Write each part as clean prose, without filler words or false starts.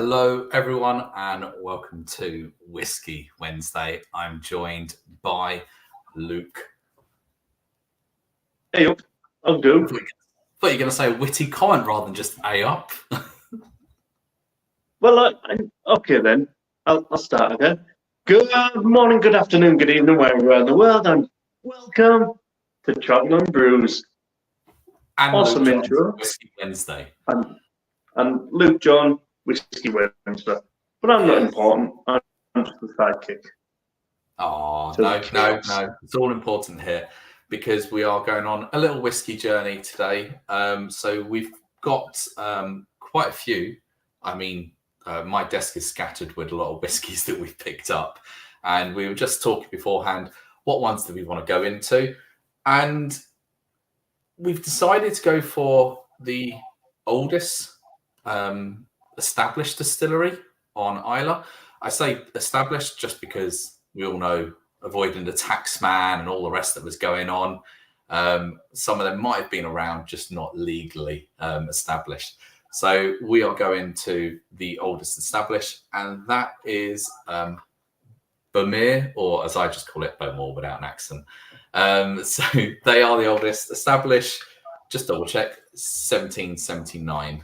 Hello, everyone, and welcome to Whisky Wednesday. I'm joined by Luke. Hey up, I'll do. I thought you were going to say a witty comment rather than just "a up." Well, okay then. I'll start again. Good morning, good afternoon, good evening, wherever you are in the world, and welcome to Travel and Brews. And Awesome Luke John's intro. Whisky Wednesday. And Luke John, Whisky Wednesday. But I'm not important. I'm just the sidekick. Oh, So no. chaos. It's all important here because we are going on a little whiskey journey today. So we've got quite a few. I mean, my desk is scattered with a lot of whiskies that we've picked up. And we were just talking beforehand, what ones do we want to go into? And we've decided to go for the oldest established distillery on Islay. I say established just because we all know avoiding the tax man and all the rest that was going on. Some of them might have been around, just not legally established. So we are going to the oldest established, and that is Beaumere, or as I just call it, Beaumore without an accent. So they are the oldest established. Just double check, 1779.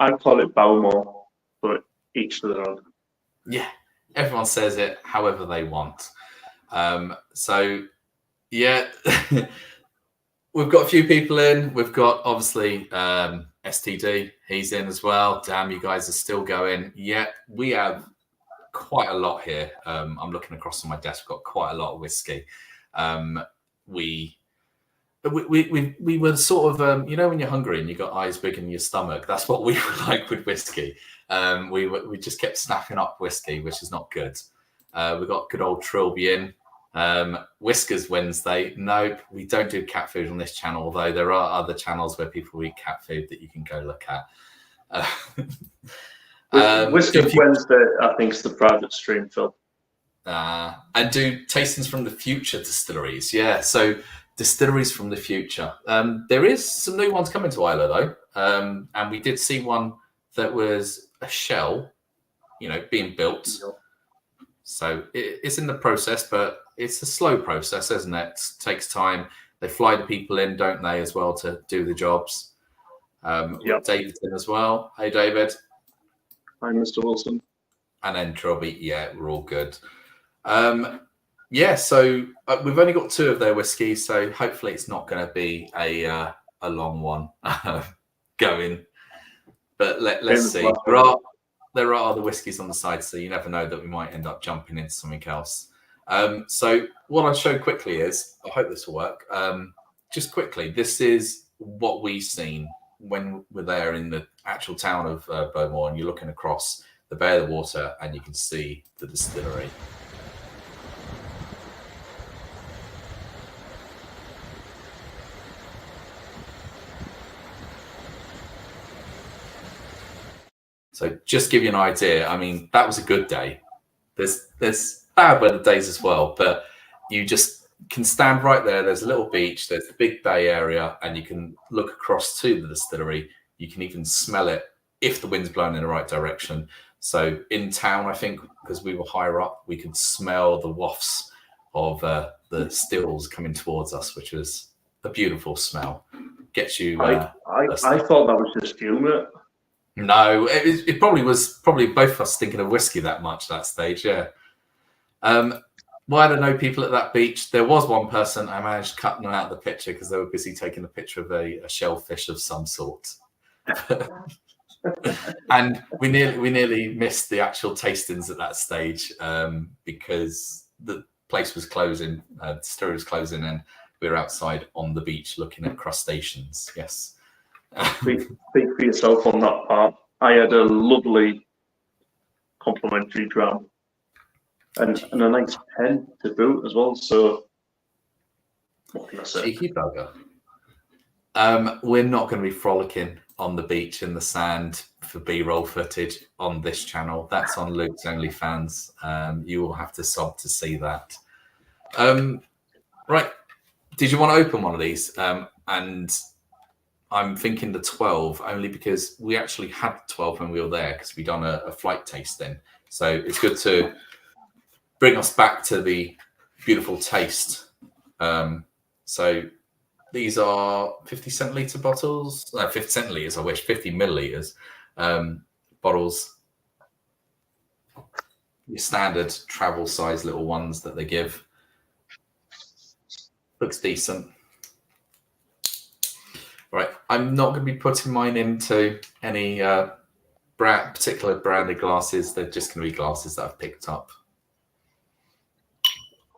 I call it Balmore, but each to their own. Yeah, everyone says it however they want. So, yeah, we've got a few people in. We've got, obviously, STD. He's in as well. Damn, you guys are still going. Yeah, we have quite a lot here. I'm looking across on my desk. We've got quite a lot of whiskey. We were sort of, you know, when you're hungry and you've got eyes big in your stomach, that's what we were like with whiskey. We just kept snapping up whiskey, which is not good. We got good old Trilby in. Whiskers Wednesday. Nope, we don't do cat food on this channel, although there are other channels where people eat cat food that you can go look at. Whiskers Wednesday, I think, is the private stream, Phil. And do tastings from the future distilleries. Yeah, so distilleries from the future. There is some new ones coming to Islay, though. And we did see one that was a shell, you know, being built. So it's in the process, but it's a slow process, isn't it? It takes time. They fly the people in, don't they, as well, to do the jobs. David's in as well. Hey, David. Hi, Mr. Wilson. And then Trilby. Yeah, we're all good. So we've only got two of their whiskies, so hopefully it's not going to be a long one going. But let's see. There are other whiskies on the side, so you never know that we might end up jumping into something else. So what I'll show quickly is, I hope this will work. Just quickly, this is what we've seen when we're there in the actual town of Beaumore, and you're looking across the Bay of the Water, and you can see the distillery. So just give you an idea. I mean, that was a good day. There's bad weather days as well, but you just can stand right there. There's a little beach. There's the big bay area, and you can look across to the distillery. You can even smell it if the wind's blowing in the right direction. So in town, I think, because we were higher up, we could smell the wafts of the stills coming towards us, which was a beautiful smell. Gets you. I thought that was just humour. No, it probably was both of us thinking of whiskey that much at that stage, yeah. Why there are no people at that beach? There was one person. I managed to cut them out of the picture because they were busy taking a picture of a shellfish of some sort. And we nearly missed the actual tastings at that stage because the place was closing, the distillery was closing, and we were outside on the beach looking at crustaceans. Yes. Speak for yourself on that part. I had a lovely complimentary dram and a nice pen to boot as well. So what can I say? Cheeky bugger. We're not going to be frolicking on the beach in the sand for B-roll footage on this channel. That's on Luke's OnlyFans. You will have to sub to see that. Right. Did you want to open one of these? And I'm thinking the 12 only because we actually had 12 when we were there because we done a flight tasting. So it's good to bring us back to the beautiful taste. So these are 50 centiliter bottles. No, 50 centiliters, I wish, 50 milliliters bottles. Your standard travel size little ones that they give. Looks decent. Right, I'm not going to be putting mine into any particular branded glasses. They're just going to be glasses that I've picked up.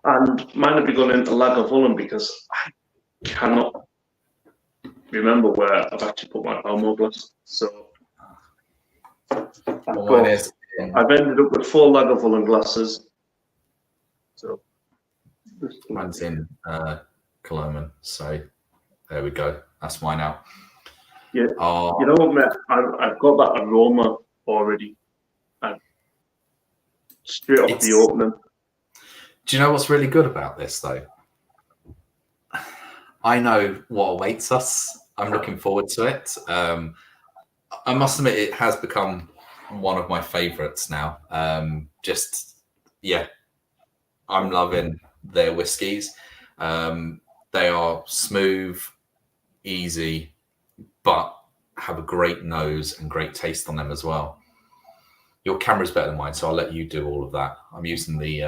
And mine will be going into Lagavulin because I cannot remember where I've actually put my Palmo glass. So I've ended up with 4 Lagavulin glasses. So mine's in Cologne, so there we go. That's mine out. Yeah, you know what, mate? I've got that aroma already. Straight off the opening. Do you know what's really good about this, though? I know what awaits us. I'm looking forward to it. I must admit, it has become one of my favourites now. I'm loving their whiskies. They are smooth, easy, but have a great nose and great taste on them as well. Your camera's better than mine, so I'll let you do all of that. I'm using the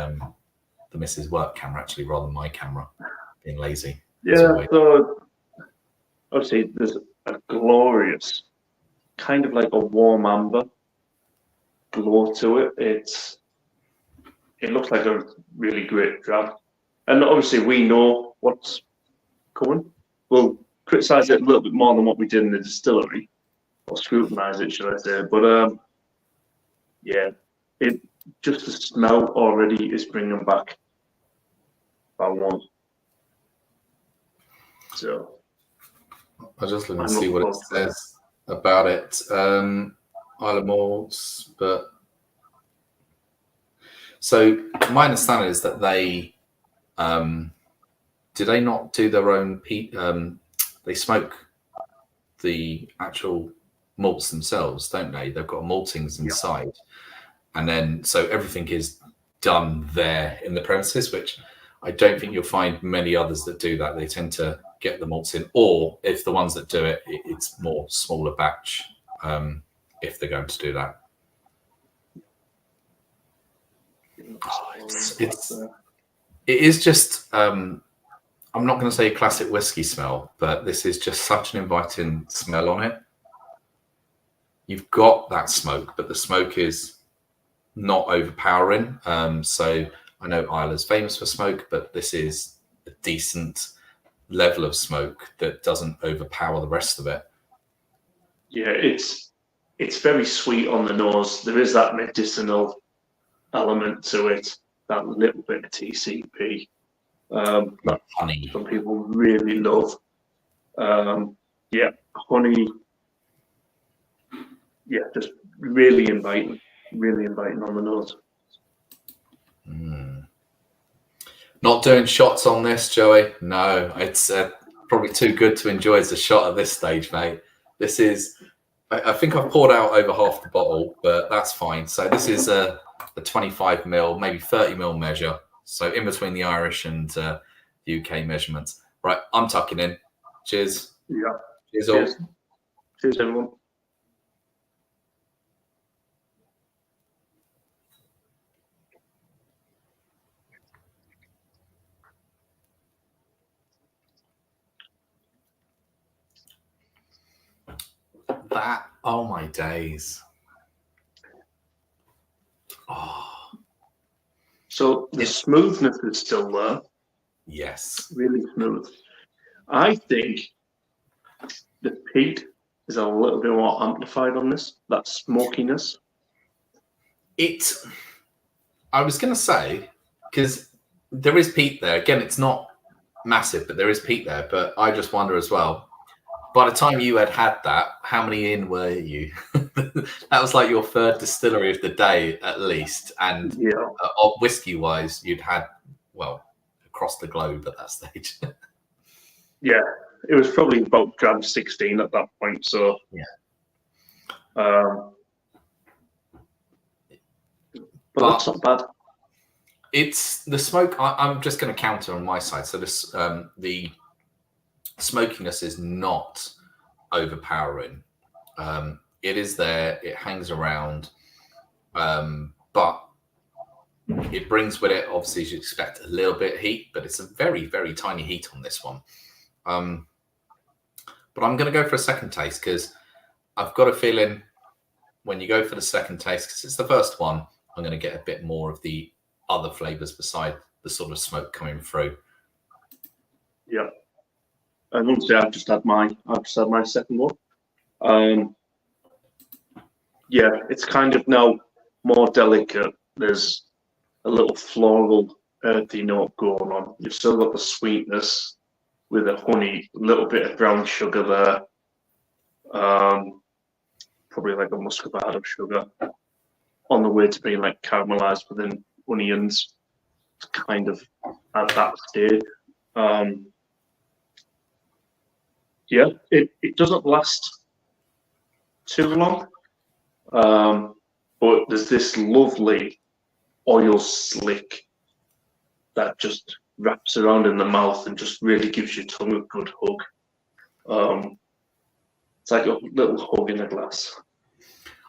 Mrs. Work camera actually rather than my camera, being lazy. Yeah, so obviously there's a glorious, kind of like a warm amber glow to it. It looks like a really great drab. And obviously we know what's coming. We'll criticise it a little bit more than what we did in the distillery, or scrutinise it, should I say. But yeah, it just the smell already is bringing back one. So I'll just look and see what it says about it. Isle of Malts, but so my understanding is that they do they not do their own peat? They smoke the actual malts themselves, don't they? They've got maltings inside, and then so everything is done there in the premises, which I don't think you'll find many others that do that. They tend to get the malts in, or if the ones that do it, it's more smaller batch if they're going to do that. It is just I'm not going to say a classic whiskey smell, but this is just such an inviting smell on it. You've got that smoke, but the smoke is not overpowering. So I know Isla's famous for smoke, but this is a decent level of smoke that doesn't overpower the rest of it. Yeah, it's very sweet on the nose. There is that medicinal element to it, that little bit of TCP. That honey. Some people really love. Yeah, honey. Yeah, just really inviting on the nose. Not doing shots on this, Joey. No, it's probably too good to enjoy as a shot at this stage, mate. This is, I think I've poured out over half the bottle, but that's fine. So this is a 25 ml, maybe 30 ml measure. So in between the Irish and UK measurements. Right, I'm tucking in. Cheers. Yeah. Cheers all. Cheers, everyone. That, oh my days. Oh. So the smoothness is still there. Yes. Really smooth. I think the peat is a little bit more amplified on this, that smokiness. I was going to say, because there is peat there. Again, it's not massive, but there is peat there. But I just wonder as well, by the time you had that, how many in were you? That was like your third distillery of the day, at least. And whiskey-wise, you'd had, well, across the globe at that stage. Yeah, it was probably about dram 16 at that point. So Yeah. But that's not bad. It's the smoke. I'm just going to counter on my side. So this the smokiness is not overpowering. It is there. It hangs around, but it brings with it, obviously, as you expect, a little bit of heat. But it's a very, very tiny heat on this one. But I'm going to go for a second taste because I've got a feeling when you go for the second taste, because it's the first one, I'm going to get a bit more of the other flavors beside the sort of smoke coming through. Yeah. And obviously I've just had my second one. Yeah, it's kind of now more delicate. There's a little floral, earthy note going on. You've still got the sweetness with the honey, a little bit of brown sugar there. Probably like a muscovado sugar on the way to being like caramelized within onions. It's kind of at that stage. Yeah, it doesn't last too long, but there's this lovely oil slick that just wraps around in the mouth and just really gives your tongue a good hug. It's like a little hug in a glass.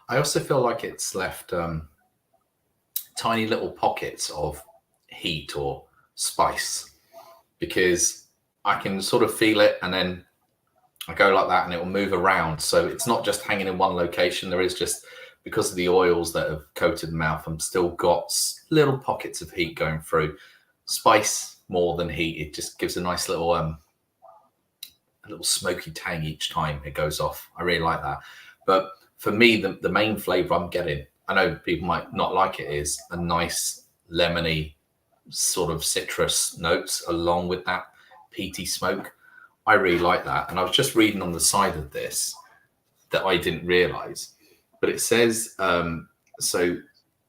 I also feel like it's left tiny little pockets of heat or spice, because I can sort of feel it and then I go like that and it will move around. So it's not just hanging in one location. There is just, because of the oils that have coated the mouth, I'm still got little pockets of heat going through. Spice more than heat. It just gives a nice little a little smoky tang each time it goes off. I really like that. But for me, the main flavor I'm getting, I know people might not like it, is a nice lemony sort of citrus notes along with that peaty smoke. I really like that. And I was just reading on the side of this that I didn't realize, but it says, so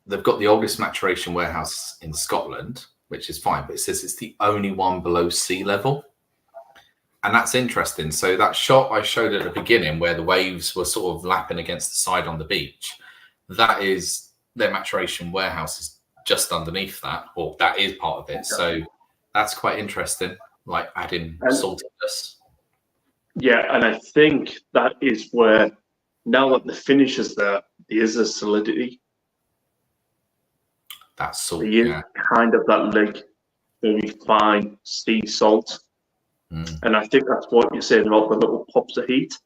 they've got the oldest maturation warehouse in Scotland, which is fine, but it says it's the only one below sea level. And that's interesting. So that shot I showed at the beginning where the waves were sort of lapping against the side on the beach, that is their maturation warehouse is just underneath that, or that is part of it. So that's quite interesting, like adding saltiness. Yeah, and I think that is where, now that the finish is there is a solidity. That's salt, yeah. Kind of that like very fine sea salt. And I think that's what you're saying about the little pops of heat.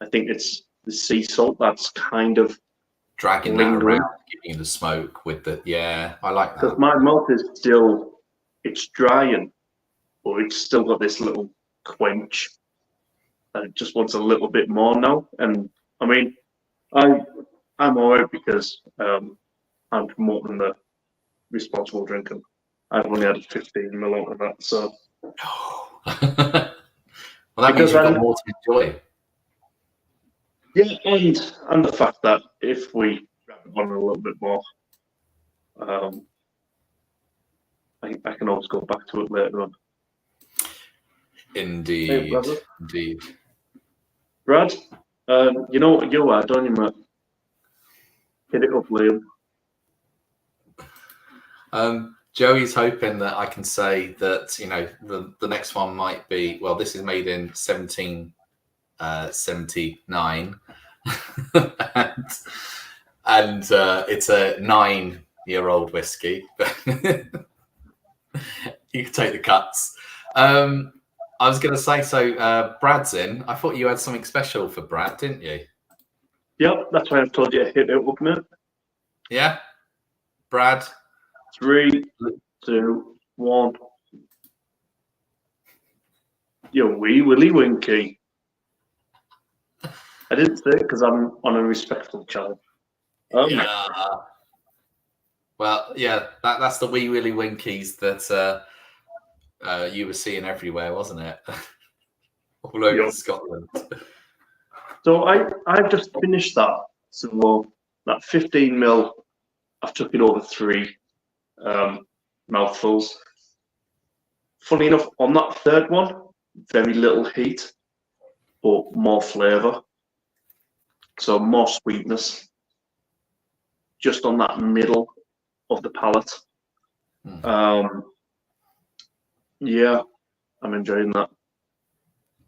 I think it's the sea salt that's kind of dragging that around, giving the smoke with the, yeah, I like that. Because my mouth is still, it's drying, but it's still got this little quench. And it just wants a little bit more now. And I mean, I'm all right because I'm promoting the responsible drinking. I've only had 15 ml out of that, so. Well, that means you've got more to enjoy. Yeah, and the fact that if we wrap it on a little bit more, I can always go back to it later on. Indeed, hey, indeed. Brad, you know what you are, don't you, mate? Hit it up, Liam. Joey's hoping that I can say that, you know, the next one might be, well, this is made in 1779, and it's a 9-year-old whiskey. You can take the cuts. I was going to say, so Brad's in. I thought you had something special for Brad, didn't you? Yep, that's why I've told you to hit it up, mate. Yeah, Brad. 3, 2, 1. Yo, wee willy winky. I didn't say it because I'm on a respectful channel. Yeah. Well, yeah, that's the wee willy winkies that you were seeing everywhere, wasn't it? All over Scotland. So I've just finished that. So that 15 ml, I've took it over 3 mouthfuls. Funny enough, on that third one, very little heat, but more flavour. So more sweetness, just on that middle of the palate. Yeah, I'm enjoying that.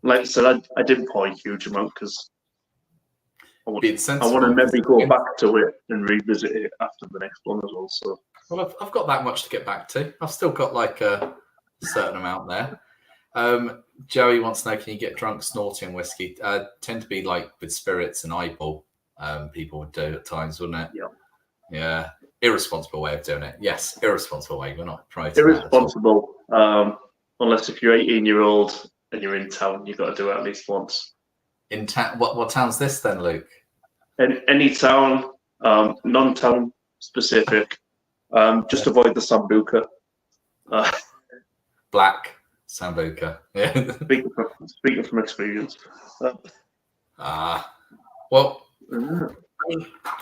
Like I said, I didn't pour a huge amount because I want to maybe go back to it and revisit it after the next one as well. So, well, I've got that much to get back to. I've still got like a certain amount there. Joey wants to know, can you get drunk snorting whiskey? Tend to be like with spirits and eyeball. People would do at times, wouldn't it? Yeah. Yeah. Irresponsible way of doing it. Yes, irresponsible way. We're not promoting irresponsible. Unless if you're 18-year-old and you're in town, you've got to do it at least once. In town? What town's this then, Luke? Any town, non-town specific. Just avoid the sambuca. Black sambuca. Yeah. Speaking from experience. Well,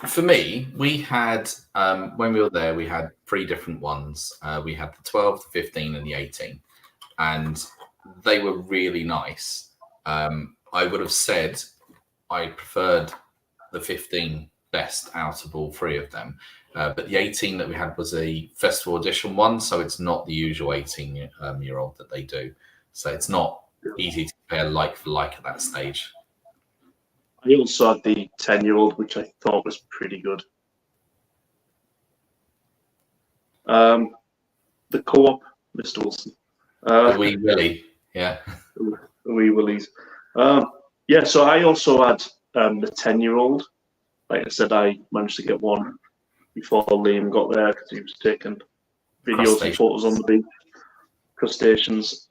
for me, we had when we were there, we had 3 different ones. We had the 12, the 15, and the 18, and they were really nice. I would have said I preferred the 15 best out of all 3 of them, but the 18 that we had was a festival edition one, so it's not the usual 18-year-old that they do. So it's not easy to compare like for like at that stage. I also had the 10-year-old, which I thought was pretty good. The co-op, Mr. Wilson. The Wee Willie, yeah. The Wee Willies. Yeah, so I also had the 10-year-old. Like I said, I managed to get one before Liam got there because he was taking videos and photos on the beach. Crustaceans.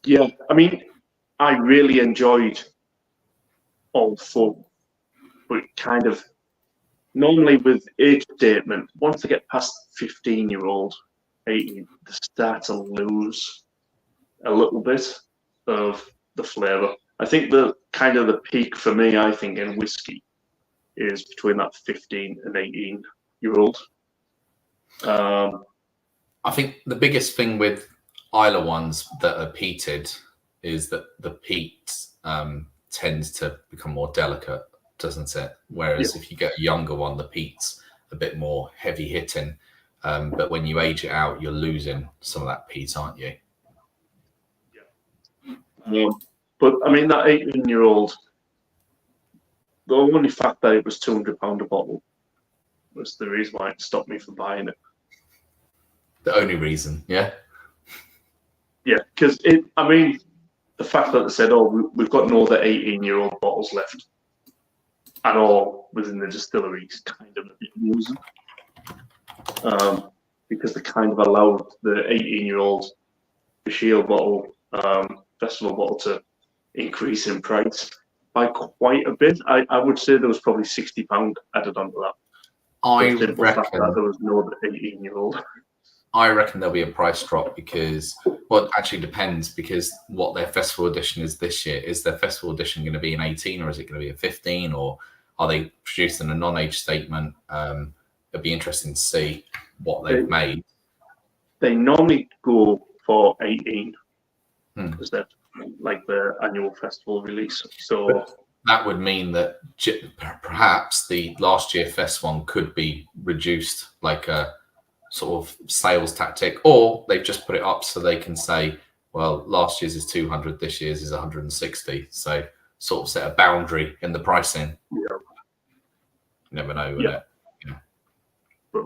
Yeah, I mean, I really enjoyed all 4, but kind of normally with age statement, once they get past 15-year-old, 18, they start to lose a little bit of the flavour. I think the kind of the peak for me, I think, in whiskey is between that 15 and 18-year-old. I think the biggest thing with Islay ones that are peated is that the peat tends to become more delicate, doesn't it? Whereas if you get a younger one, the peat's a bit more heavy hitting. But when you age it out, you're losing some of that peat, aren't you? Yeah. But I mean, that 18-year-old, the only fact that it was £200 a bottle was the reason why it stopped me from buying it. The only reason, yeah? Yeah, because I mean, the fact that they said, oh, we've got no other 18-year-old bottles left at all within the distillery is kind of a bit amusing. Because they kind of allowed the 18-year-old Shield bottle, festival bottle to increase in price by quite a bit. I would say there was probably £60 added onto that. I reckon that there was no other 18-year-old. I reckon there'll be a price drop because, well, it actually depends because what their festival edition is this year. Is their festival edition going to be an 18 or is it going to be a 15 or are they producing a non-age statement? It'd be interesting to see what they've made. They normally go for 18 because they're like the annual festival release. So but that would mean that perhaps the last year Fest one could be reduced like a sort of sales tactic, or they've just put it up so they can say, well, last year's is 200, this year's is 160. So sort of set a boundary in the pricing. Yeah. You never know, would it? Yeah. But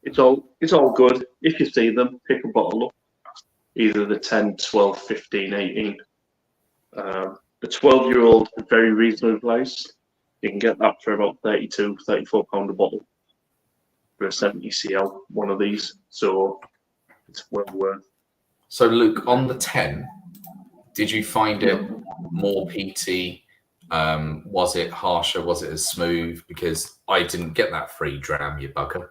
it's all good. If you see them, pick a bottle up. Either the 10, 12, 15, 18. The 12-year-old is very reasonably priced. You can get that for about £32, £34 a bottle for a 70 CL, one of these. So it's well worth. So Luke, on the 10, did you find it more peaty? Was it harsher? Was it as smooth? Because I didn't get that free dram, you bugger.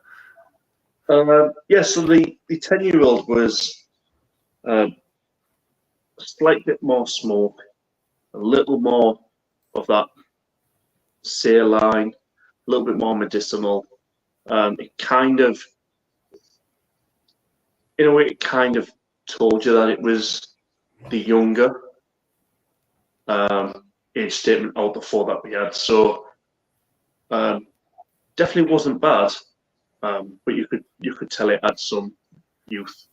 Yeah, so the 10-year-old was a slight bit more smoke, a little more of that saline, a little bit more medicinal. It kind of, in a way, it kind of told you that it was the younger age statement out the four that we had. So definitely wasn't bad, but you could tell it had some youth.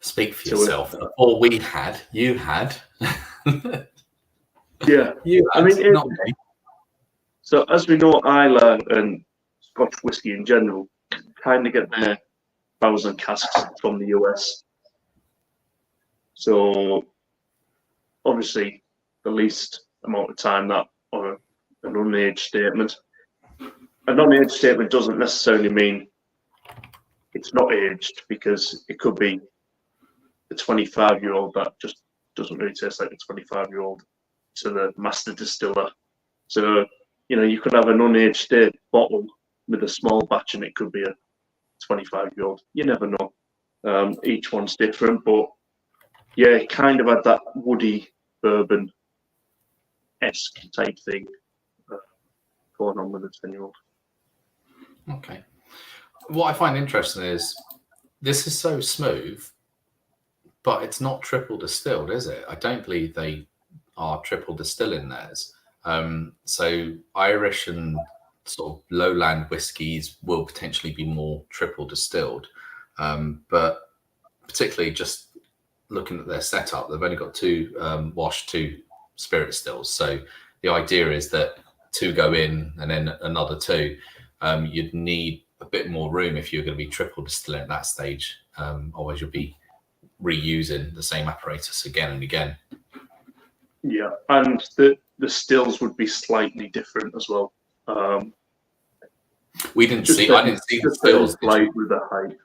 Speak for yourself. Or you had. Yeah, you had, I mean, not me. So as we know, Islay and Scotch whiskey in general kind of get their barrels and casks from the US. So obviously, the least amount of time that or an unaged statement. A non-aged statement doesn't necessarily mean it's not aged, because it could be a 25-year-old that just doesn't really taste like a 25-year-old to the master distiller. So, you could have an unaged state bottle with a small batch and it could be a 25-year-old. You never know. Each one's different, but yeah, it kind of had that woody bourbon-esque type thing going on with a 10-year-old. Okay. What I find interesting is this is so smooth, but it's not triple distilled, is it? I don't believe they are triple distilling theirs. So Irish and sort of lowland whiskies will potentially be more triple distilled, but particularly just looking at their setup, they've only got two wash, two spirit stills. So the idea is that two go in and then another two. You'd need a bit more room if you're going to be triple distilling at that stage. Otherwise, you'll be reusing the same apparatus again and again. Yeah, and the stills would be slightly different as well. I didn't see the stills. With the height.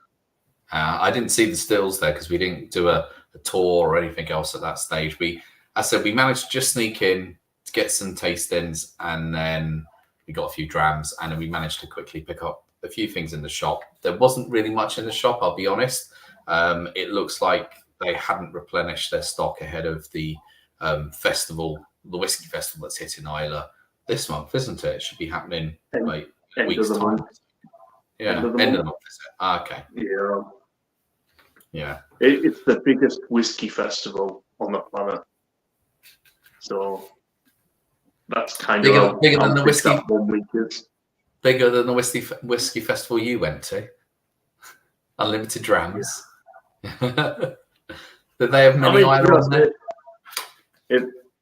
I didn't see the stills there because we didn't do a tour or anything else at that stage. We managed to just sneak in to get some tastings, and then we got a few drams, and then we managed to quickly pick up a few things in the shop. There wasn't really much in the shop, I'll be honest. It looks like they hadn't replenished their stock ahead of the festival, the whiskey festival that's hitting Islay this month, isn't it? It should be happening like a week's time. Yeah, end of the month, is it? Okay. Yeah. Yeah. It's the biggest whiskey festival on the planet. So that's kind of bigger than the whiskey. 1 week is. Bigger than the whiskey festival you went to. Unlimited drams. Yeah. Did they have many Islay on there?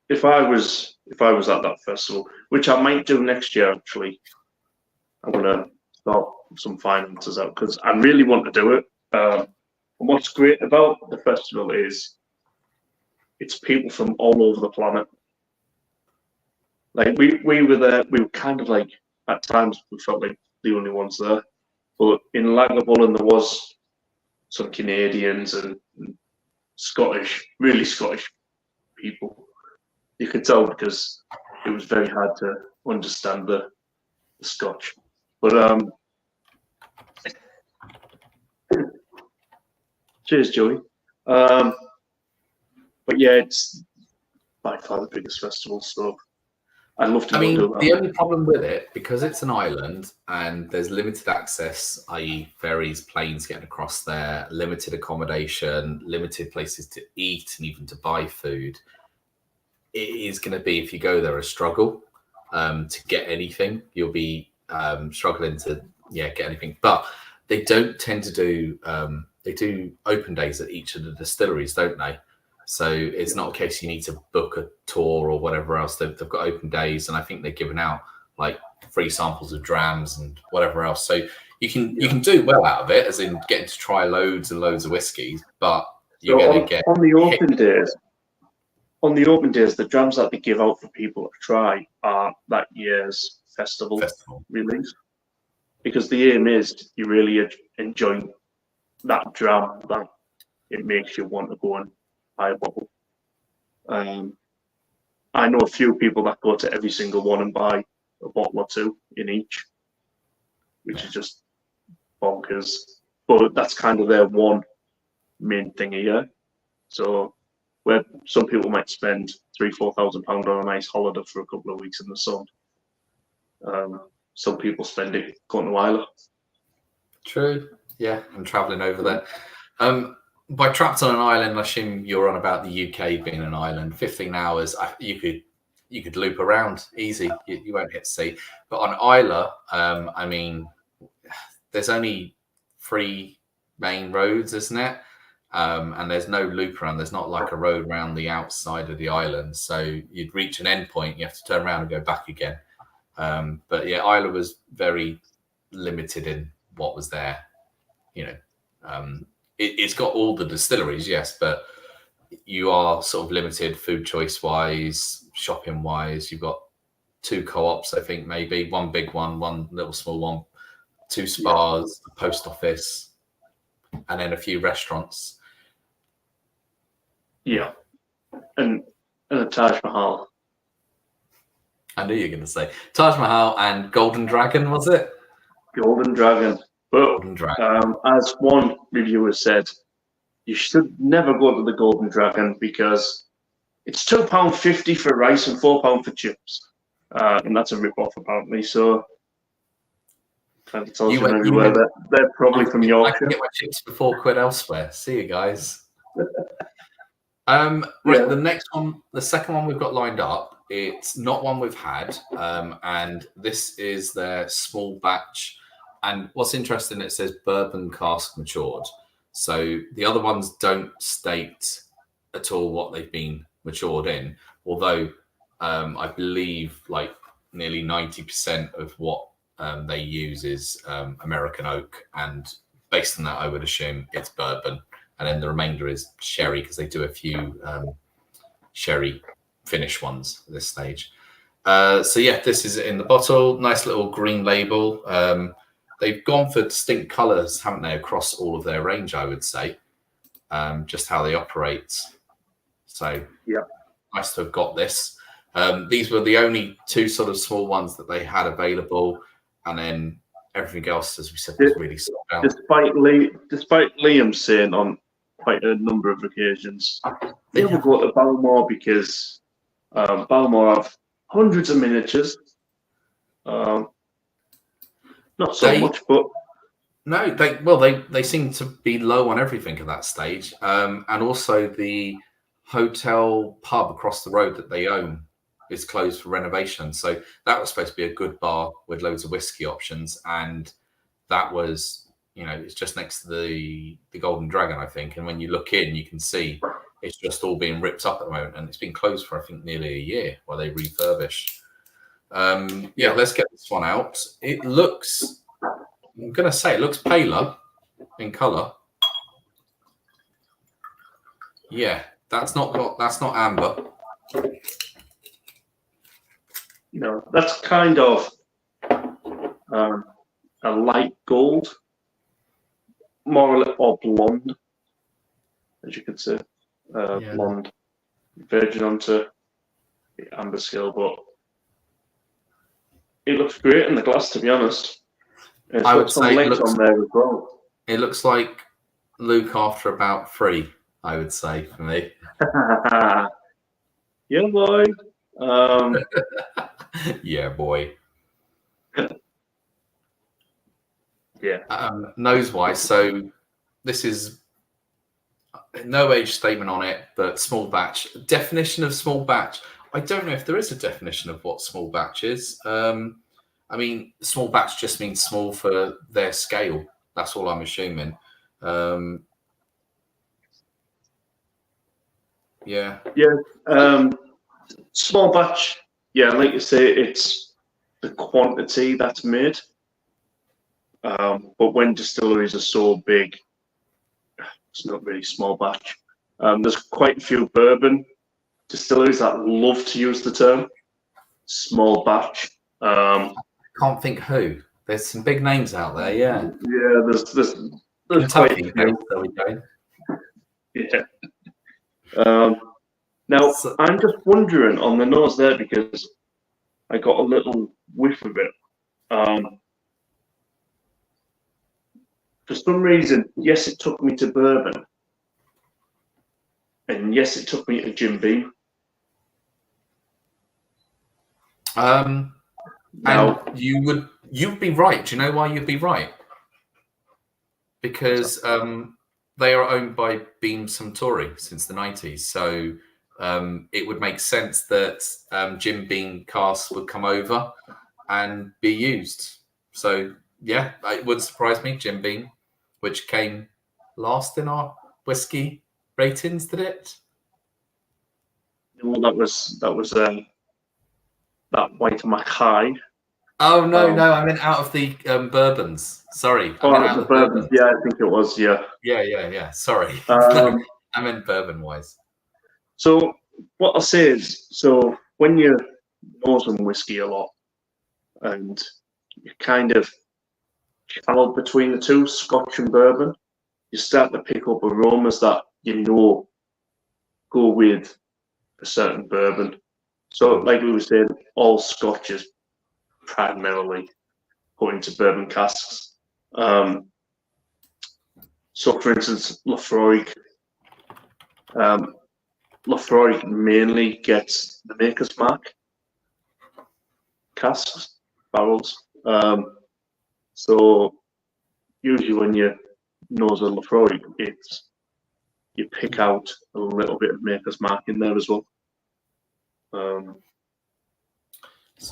If I was at that festival, which I might do next year, actually, I'm gonna start some finances out because I really want to do it. And what's great about the festival is it's people from all over the planet. Like we were there, we were kind of like at times we felt like the only ones there. But in Lagavulin there was some Canadians and Scottish, really Scottish people. You could tell because it was very hard to understand the Scotch. But cheers, Joey. But yeah, it's by far the biggest festival, so I'd love to do that. The only problem with it, because it's an island and there's limited access, i.e. ferries, planes getting across there, limited accommodation, limited places to eat and even to buy food, it is going to be, if you go there, a struggle to get anything. You'll be struggling to get anything. But they don't tend to do, they do open days at each of the distilleries, don't they? So it's not a case you need to book a tour or whatever else. They've got open days, and I think they're giving out like free samples of drams and whatever else. So you can do well out of it, as in getting to try loads and loads of whiskies. But you're going to get on the open days. On the open days, the drams that they give out for people to try are that year's festival release, because the aim is you really enjoy that dram that it makes you want to go and buy a bottle. I know a few people that go to every single one and buy a bottle or two in each, which is just bonkers. But that's kind of their one main thing a year. So where some people might spend £3,000-4,000 on a nice holiday for a couple of weeks in the sun, some people spend it going to Islay. True. Yeah, I'm traveling over there. by trapped on an island, I assume you're on about the UK being an island. 15 hours, you could loop around easy. You won't hit sea. But on Islay, I mean, there's only 3 main roads, isn't it? And there's no loop around. There's not like a road around the outside of the island. So you'd reach an end point, you have to turn around and go back again. But yeah, Islay was very limited in what was there. You know, it's got all the distilleries, yes, but you are sort of limited food choice wise, shopping wise. You've got 2 co-ops, I think, maybe one big one little small one, 2 spas, a post office, and then a few restaurants. Yeah, and a Taj Mahal. I knew you were going to say Taj Mahal and Golden Dragon, was it? Golden Dragon. But Golden Dragon. as one reviewer said, you should never go to the Golden Dragon because it's £2.50 for rice and £4 for chips, and that's a rip-off apparently. So that tells you everywhere that they're probably from Yorkshire. I can get my chips for £4 elsewhere. See you guys. Right, yeah. The next one, the second one we've got lined up, it's not one we've had, and this is their small batch. And what's interesting, it says bourbon cask matured. So the other ones don't state at all what they've been matured in, although I believe like nearly 90% of what they use is American oak, and based on that, I would assume it's bourbon. And then the remainder is sherry, because they do a few sherry finish ones at this stage. So yeah, this is in the bottle. Nice little green label. They've gone for distinct colours, haven't they, across all of their range, I would say, just how they operate. So yeah, nice to have got this. These were the only 2 sort of small ones that they had available. And then everything else, as we said, was really sold out. Despite Liam saying on quite a number of occasions, they will go to Balmore because Balmore have hundreds of miniatures. Not so much, but no, they seem to be low on everything at that stage, and also the hotel pub across the road that they own is closed for renovation. So that was supposed to be a good bar with loads of whiskey options, and that was, you know, it's just next to the Golden Dragon, I think. And when you look in, you can see it's just all being ripped up at the moment, and it's been closed for I think nearly a year while they refurbish. Yeah, let's get this one out. It looks, I'm going to say, it looks paler in colour. Yeah, that's not amber. No, that's kind of a light gold, more or blonde, as you could say. Blonde, verging onto the amber scale, but it looks great in the glass, to be honest. It's I would say it looks on there as well. It looks like Luke after about 3, I would say, for me. Yeah, boy. Yeah, boy. Yeah. Nose-wise, so this is no age statement on it, but small batch. Definition of small batch. I don't know if there is a definition of what small batch is. I mean, small batch just means small for their scale. That's all I'm assuming. Yeah. Yeah. Small batch. Yeah, like you say, it's the quantity that's made. But when distilleries are so big, it's not really small batch. There's quite a few bourbon distilleries that love to use the term small batch. Can't think who. There's some big names out there, yeah. Yeah, there's Kentucky, there we go. Yeah. Now, I'm just wondering on the nose there, because I got a little whiff of it. For some reason, yes, it took me to bourbon. And yes, it took me to Jim Beam. And you'd be right. Do you know why you'd be right? Because they are owned by Beam Suntory since the 90s. So it would make sense that Jim Beam casks would come over and be used. So, yeah, it wouldn't surprise me, Jim Beam, which came last in our whiskey ratings, did it? Well, that was that White Mackay. Oh, no, I meant out of the bourbons. Sorry. I meant out of the bourbons. Yeah, I think it was, yeah. Yeah. Sorry. I meant bourbon-wise. So what I'll say is, so when you're nosing whiskey a lot and you kind of travel between the two, Scotch and bourbon, you start to pick up aromas that go with a certain bourbon. So like we were saying, all Scotch is primarily put into bourbon casks. So for instance, Lafroig mainly gets the Maker's Mark casks, barrels. So usually when you nose a Lafroig, you pick out a little bit of Maker's Mark in there as well.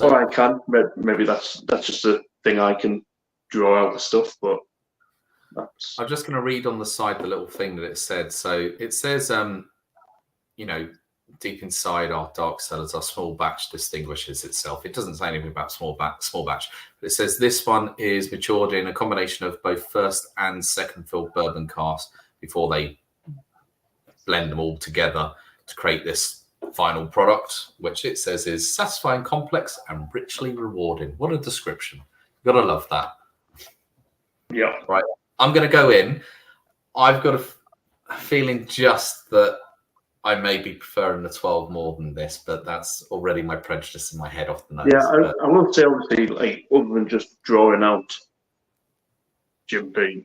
Or I can, maybe that's just a thing I can draw out the stuff, but that's... I'm just going to read on the side the little thing that it said. So it says, deep inside our dark cellars, our small batch distinguishes itself. It doesn't say anything about small batch, but it says this one is matured in a combination of both first and second filled bourbon casks before they blend them all together to create this final product, which it says is satisfying, complex, and richly rewarding. What a description. You've got to love that. Yeah. Right. I'm going to go in. I've got a feeling just that I may be preferring the 12 more than this, but that's already my prejudice in my head off the nose. Yeah, I will say, obviously, like, other than just drawing out Jim Beam,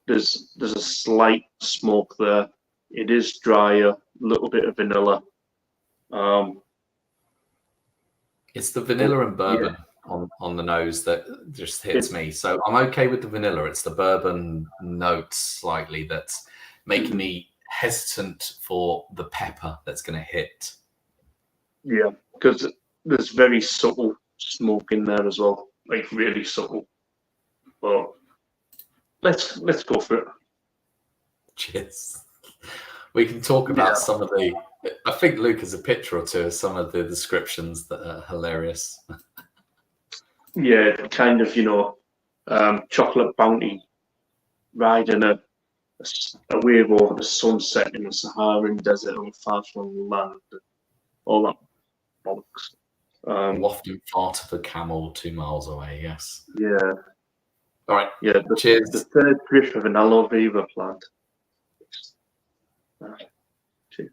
there's a slight smoke there. It is drier, a little bit of vanilla. It's the vanilla and bourbon on the nose that just hits me. So I'm okay with the vanilla. It's the bourbon notes slightly that's making me hesitant for the pepper that's going to hit. Yeah, because there's very subtle smoke in there as well, like really subtle. But let's go for it. Cheers. We can talk about some of the... I think Luke has a picture or two of some of the descriptions that are hilarious. Yeah, kind of, chocolate bounty riding a wave over the sunset in the Saharan desert on far-flung land, all that bollocks. Wafting fart of a camel 2 miles away, yes. Yeah. All right. Yeah, cheers. The third drift of an aloe vera plant. Cheers.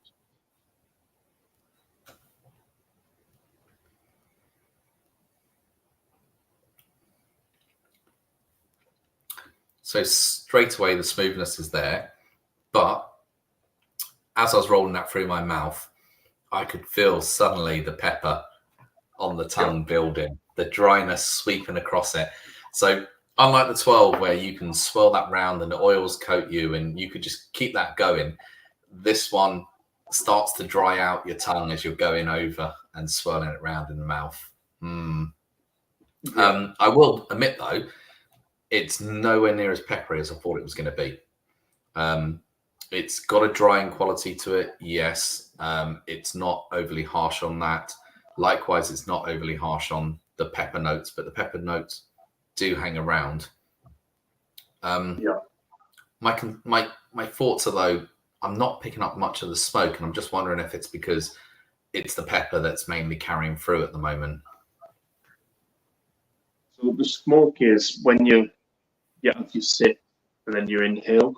So straight away, the smoothness is there. But as I was rolling that through my mouth, I could feel suddenly the pepper on the tongue building, the dryness sweeping across it. So unlike the 12, where you can swirl that round and the oils coat you and you could just keep that going, this one starts to dry out your tongue as you're going over and swirling it round in the mouth. I will admit, though, it's nowhere near as peppery as I thought it was going to be. It's got a drying quality to it, yes. It's not overly harsh on that. Likewise, it's not overly harsh on the pepper notes, but the pepper notes do hang around. My thoughts are, though, I'm not picking up much of the smoke, and I'm just wondering if it's because it's the pepper that's mainly carrying through at the moment. So the smoke is when you sit and then you inhale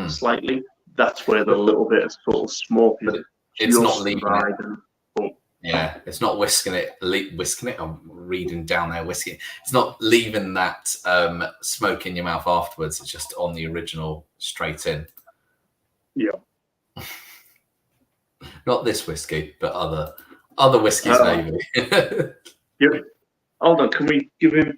slightly. That's where the little bit of sort of smoke is. It's not leaving it. Yeah, it's not whisking it. I'm reading down there, whisking. It's not leaving that smoke in your mouth afterwards. It's just on the original straight in. Yeah. Not this whiskey, but other whiskies maybe. Yep. Hold on, can we give him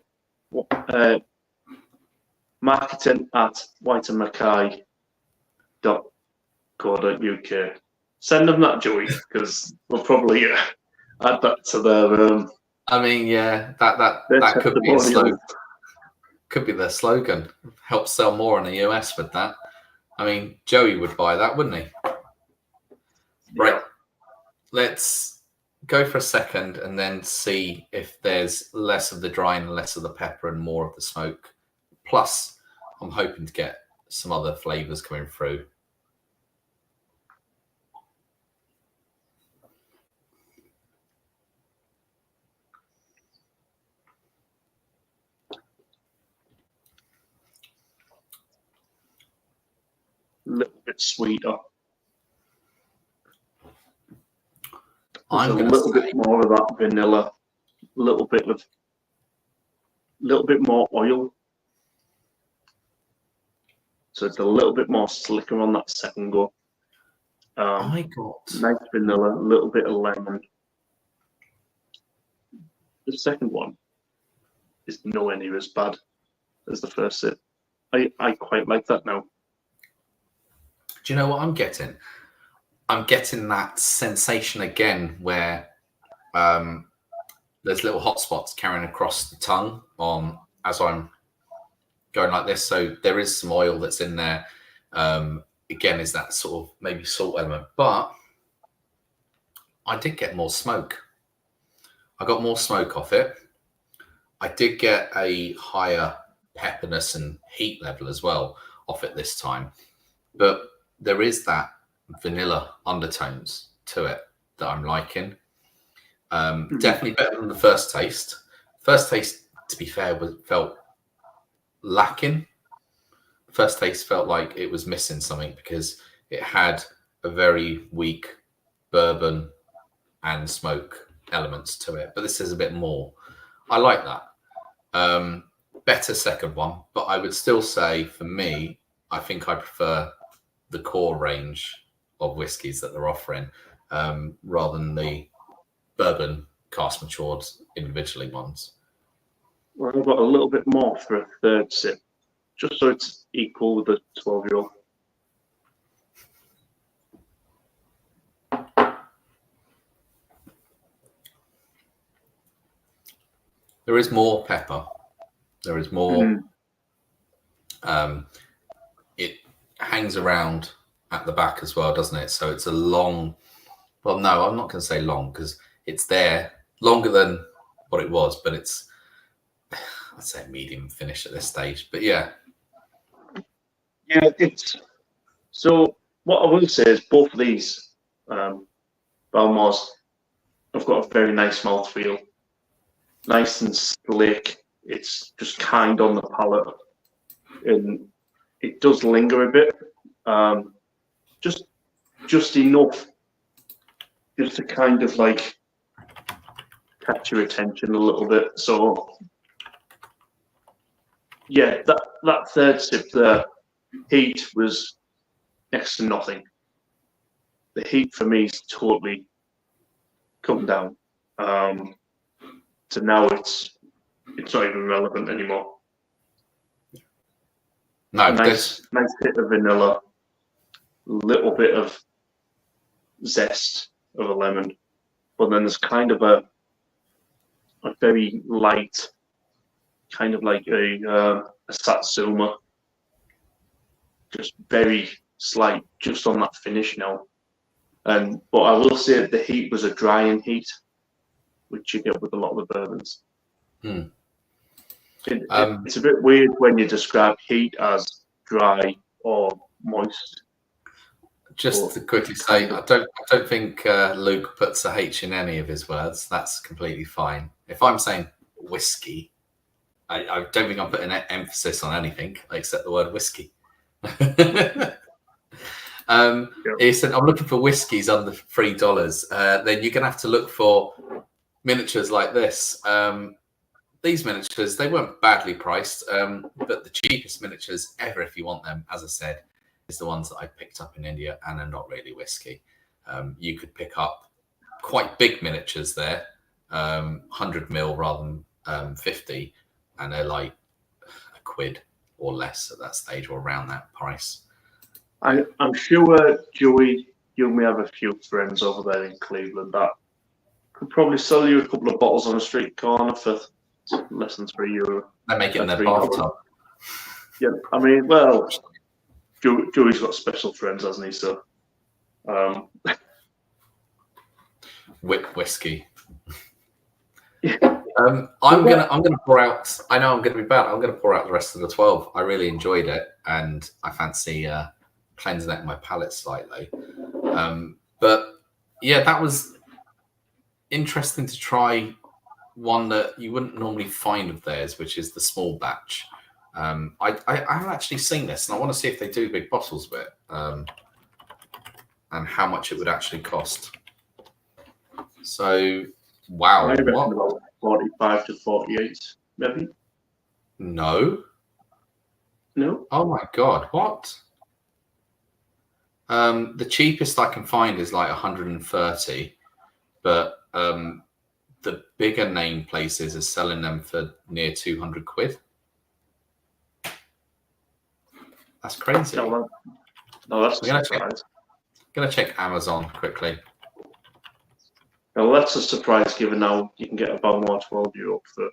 marketing at whiteandmackay.co.uk. Send them that, Joey, because we'll probably add that to their. I mean, yeah, that could be a slogan. Could be their slogan. Help sell more in the US with that. I mean, Joey would buy that, wouldn't he? Right. Yeah. Let's go for a second and then see if there's less of the dry and less of the pepper and more of the smoke. Plus, I'm hoping to get some other flavors coming through. A little bit sweeter. I'm a little bit more of that vanilla, a little bit more oil. So it's a little bit more slicker on that second go. I got nice vanilla, a little bit of lemon. The second one is nowhere near as bad as the first sip. I quite like that now. Do you know what I'm getting? I'm getting that sensation again where there's little hot spots carrying across the tongue as I'm going like this. So there is some oil that's in there. Again, is that sort of maybe salt element. But I did get more smoke. I got more smoke off it. I did get a higher pepperness and heat level as well off it this time. But there is that vanilla undertones to it that I'm liking. Definitely better than the first taste. First taste, to be fair, felt lacking. First taste felt like it was missing something because it had a very weak bourbon and smoke elements to it. But this is a bit more. I like that. Better second one, but I would still say for me, I think I prefer the core range of whiskies that they're offering rather than the bourbon cask matured individually ones. Well, I've got a little bit more for a third sip, just so it's equal with the 12-year-old. There is more pepper. There is more. It hangs around at the back as well, doesn't it? So it's a long. Well, no, I'm not going to say long because it's there longer than what it was, but it's, I'd say, medium finish at this stage. But yeah. Yeah, it's. So what I will say is both of these Balmors have got a very nice mouthfeel. Nice and slick. It's just kind on the palate, and it does linger a bit. Just enough, just to kind of like catch your attention a little bit. So yeah, that third sip there, heat was next to nothing. The heat for me is totally come down. So now it's not even relevant anymore. No, nice hit of vanilla, little bit of zest of a lemon, but then there's kind of a very light, kind of like a satsuma, just very slight, just on that finish now. But I will say the heat was a drying heat, which you get with a lot of the bourbons. It's a bit weird when you describe heat as dry or moist. Just to quickly say, I don't think Luke puts a H in any of his words. That's completely fine. If I'm saying whiskey, I don't think I'm putting an emphasis on anything except the word whiskey. He said, I'm looking for whiskies under $3. Then you're going to have to look for miniatures like this. These miniatures, they weren't badly priced, but the cheapest miniatures ever, if you want them, as I said, is the ones that I picked up in India, and they're not really whiskey. You could pick up quite big miniatures there, 100 mil rather than 50, and they're like £1 or less at that stage, or around that price. I'm sure, Joey, you may have a few friends over there in Cleveland that could probably sell you a couple of bottles on a street corner for less than €3. They make it in their bathtub. Yeah, I mean, well, Joey's got special friends, hasn't he? So, whiskey. I'm gonna pour out. I know I'm gonna be bad. I'm gonna pour out the rest of the 12. I really enjoyed it, and I fancy cleansing out my palate slightly. But yeah, that was interesting to try one that you wouldn't normally find of theirs, which is the small batch. I haven't actually seen this, and I want to see if they do big bottles with it, and how much it would actually cost. So, wow, I reckon about 45 to 48, maybe. No. No. Oh my god, what? The cheapest I can find is like 130, but the bigger name places are selling them for near 200 quid. That's crazy. No, that's a surprise. Gonna check Amazon quickly. Well, that's a surprise given now you can get a Balmore 12-year-old for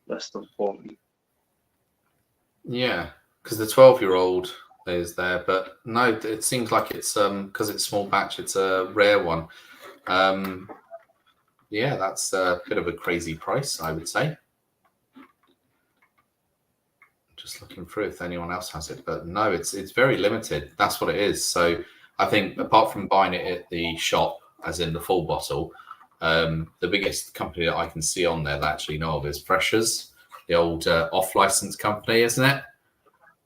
less than 40. Yeah, because the 12-year-old is there, but no, it seems like it's because it's small batch, it's a rare one. Yeah, that's a bit of a crazy price, I would say. Just looking through if anyone else has it, but no, it's very limited. That's what it is. So I think apart from buying it at the shop, as in the full bottle, the biggest company that I can see on there that I actually know of is Freshers, the old off-license company, isn't it?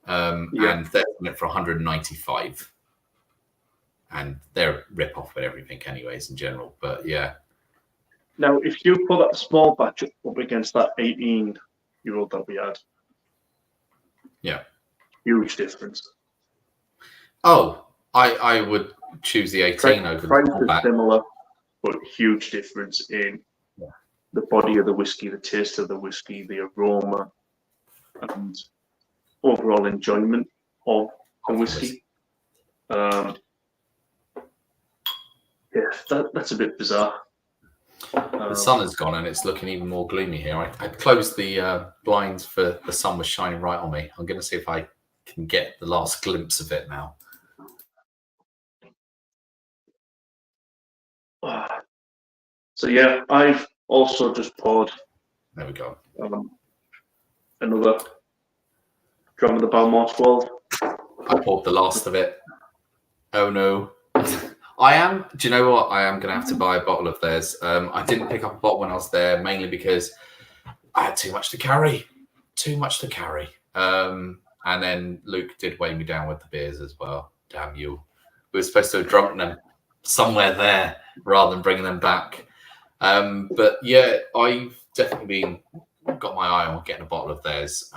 Yeah. And they're in it for 195, and they're a rip-off with everything, anyways, in general. But yeah. Now, if you put that small batch up against that 18-year-old that we had, yeah, huge difference. Oh, I would choose the 18 over the small batch. Similar, but huge difference in the body of the whiskey, the taste of the whiskey, the aroma, and overall enjoyment of the whiskey. Yeah, that's a bit bizarre. The sun has gone and it's looking even more gloomy here. I closed the blinds for the sun was shining right on me. I'm going to see if I can get the last glimpse of it now. So yeah, I've also just poured. There we go. Another drum of the Balmore 12. I poured the last of it. Oh no. I am. Do you know what? I am going to have to buy a bottle of theirs. I didn't pick up a bottle when I was there, mainly because I had too much to carry. And then Luke did weigh me down with the beers as well. Damn you. We were supposed to have drunk them somewhere there rather than bringing them back. But yeah, I've definitely got my eye on getting a bottle of theirs.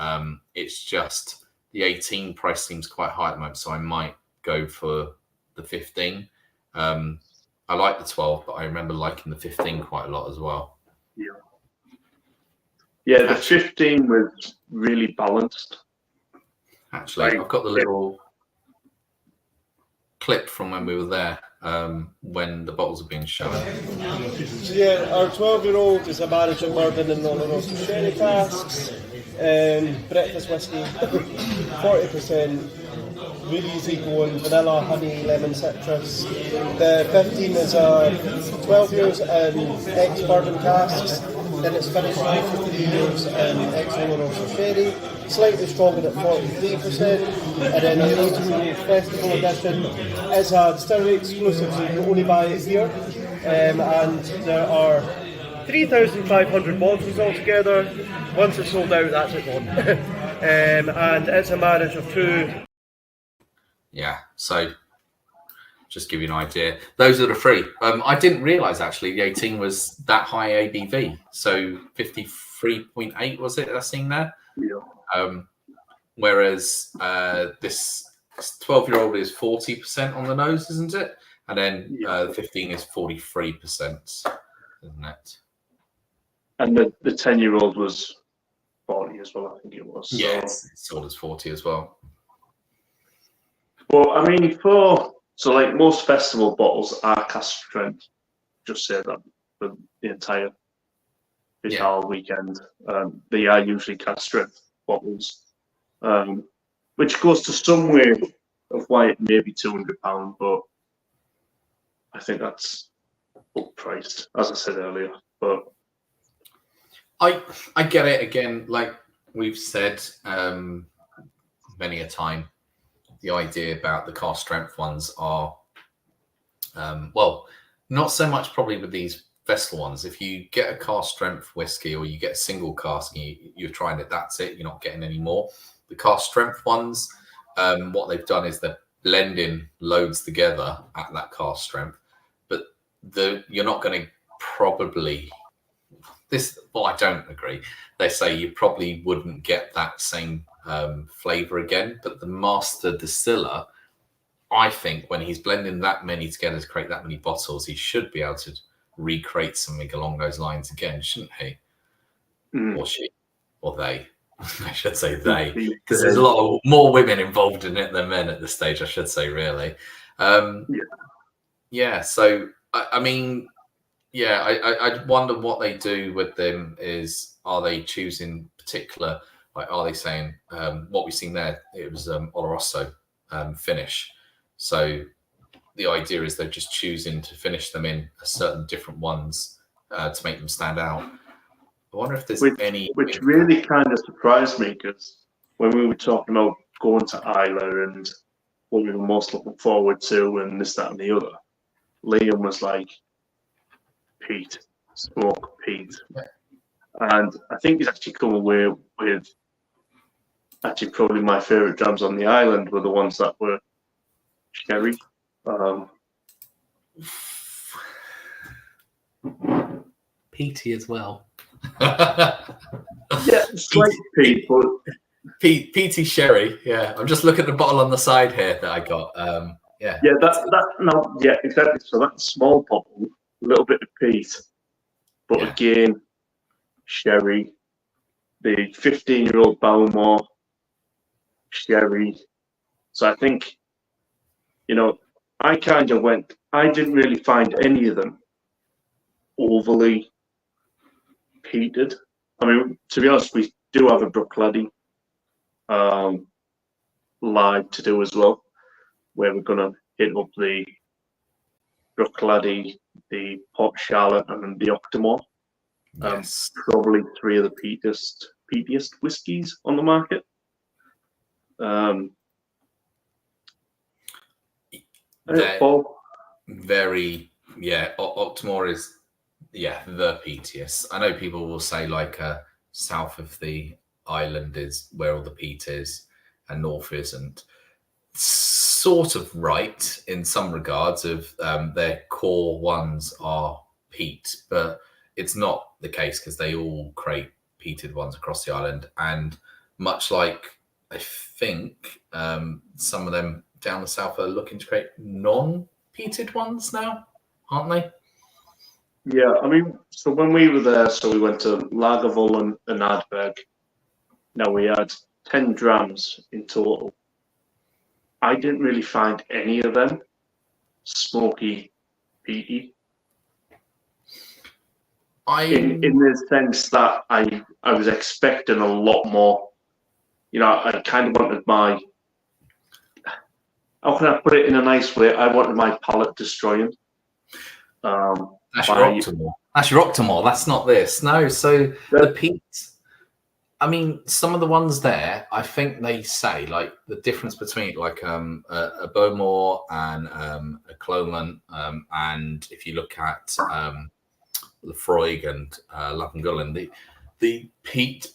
It's just the 18 price seems quite high at the moment, so I might go for the 15. I like the 12, but I remember liking the 15 quite a lot as well. Yeah, the 15 was really balanced. Actually, I've got the little clip from when we were there, when the bottles are being shown. So yeah, our 12-year-old is a marriage of bourbon and non-roasted sherry casks, breakfast whiskey, 40%. Really easy going, vanilla, honey, lemon, citrus. The 15 is 12 years in ex-bourbon casks, then it's finished for 3 years in ex-oloroso sherry, slightly stronger at 43%, and then the 18 Festival Edition is a distillery exclusive, so you can only buy it here, and there are 3,500 bottles altogether. Once it's sold out, that's it gone. And it's a marriage of two. Yeah, so just give you an idea. Those are the three. I didn't realise actually the 18 was that high ABV. So 53.8 was it? I seen there. Yeah. Whereas this 12-year-old is 40% on the nose, isn't it? And then the 15 is 43%, isn't it? And the 10-year-old was 40 as well, I think it was. Yes, it's sold as 40 as well. But I mean, like most festival bottles are cask strength. Just say that for the entire Vital weekend, they are usually cask strength bottles, which goes to some way of why it may be £200, but I think that's uppriced, as I said earlier. But I get it. Again, like we've said many a time, the idea about the cask strength ones are, well, not so much probably with these festival ones. If you get a cask strength whiskey or you get a single cask and you're trying it, that's it. You're not getting any more. The cask strength ones, what they've done is they're blending loads together at that cask strength, but you're not going to probably this. Well, I don't agree. They say you probably wouldn't get that same flavor again, but the master distiller, I think, when he's blending that many together to create that many bottles, he should be able to recreate something along those lines again, shouldn't he? Or she, or they. I should say they, because there's a lot of more women involved in it than men at this stage, I should say, really. Yeah, so, I mean, yeah, I wonder what they do with them is, are they choosing particular, like, are they saying, what we've seen there, it was Oloroso finish. So the idea is they're just choosing to finish them in a certain different ones to make them stand out. I wonder if there's any... Which really kind of surprised me, because when we were talking about going to Islay and what we were most looking forward to and this, that and the other, Liam was like, peat, smoke peat. Yeah. And I think he's actually come away with actually probably my favourite drams on the island were the ones that were sherry. Peaty as well. Yeah, slight peat, but peaty sherry. Yeah, I'm just looking at the bottle on the side here that I got. Yeah, exactly. So that's a small bottle, a little bit of peat, but again, sherry. The 15-year-old Balmore sherry. So I think, you know, I didn't really find any of them overly peated. I mean, to be honest, we do have a Brookladdy live to do as well, where we're going to hit up the Brookladdy, the Port Charlotte, and then the Octomore. Yes. Probably three of the peatiest whiskies on the market. Octomore is the peatiest. I know people will say like south of the island is where all the peat is and north isn't. Sort of right in some regards of their core ones are peat, but it's not the case because they all create peated ones across the island. And much like I think some of them down the south are looking to create non-peated ones now, aren't they? Yeah, I mean, so when we were there, so we went to Lagervall and Adberg. Now we had 10 drams in total. I didn't really find any of them smoky, peaty. In the sense that I was expecting a lot more. You know, I kind of wanted my... How can I put it in a nice way? I wanted my palate destroying. That's your Octomore. That's your Octomore. That's not this. No, so the peat... I mean, some of the ones there, I think they say, like, the difference between, like, a Bowmore and a Clomont, and if you look at... Lefroy and Llangollen, the peat,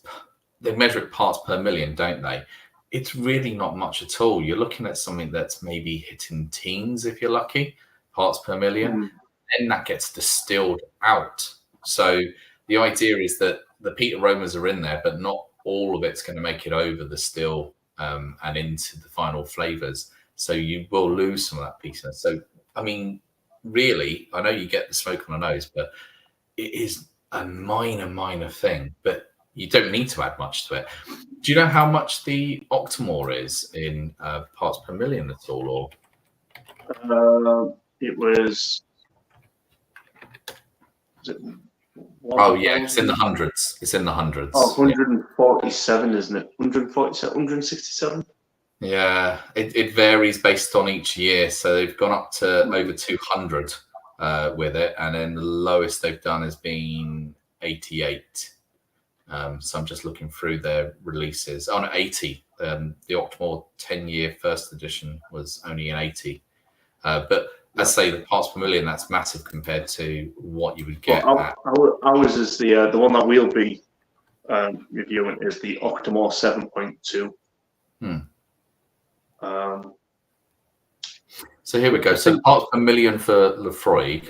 they measure it parts per million, don't they? It's really not much at all. You're looking at something that's maybe hitting teens, if you're lucky, parts per million. Then that gets distilled out. So the idea is that the peat aromas are in there, but not all of it's going to make it over the still and into the final flavors. So you will lose some of that peatiness. So, I mean, really, I know you get the smoke on the nose, but it is a minor thing, but you don't need to add much to it. Do you know how much the Octomore is in parts per million at all? Or It was it oh yeah, it's in the hundreds. It's in the hundreds. Oh, 147, isn't it? 147, 167? Yeah, it varies based on each year. So they've gone up to over 200 with it, and then the lowest they've done has been 88. So I'm just looking through their releases. Oh no, 80. The Octomore 10-year first edition was only an 80. But I say the parts per million, that's massive compared to what you would get. Ours is the one that we'll be reviewing is the Octomore 7.2. So here we go. So parts per million for Lefroy,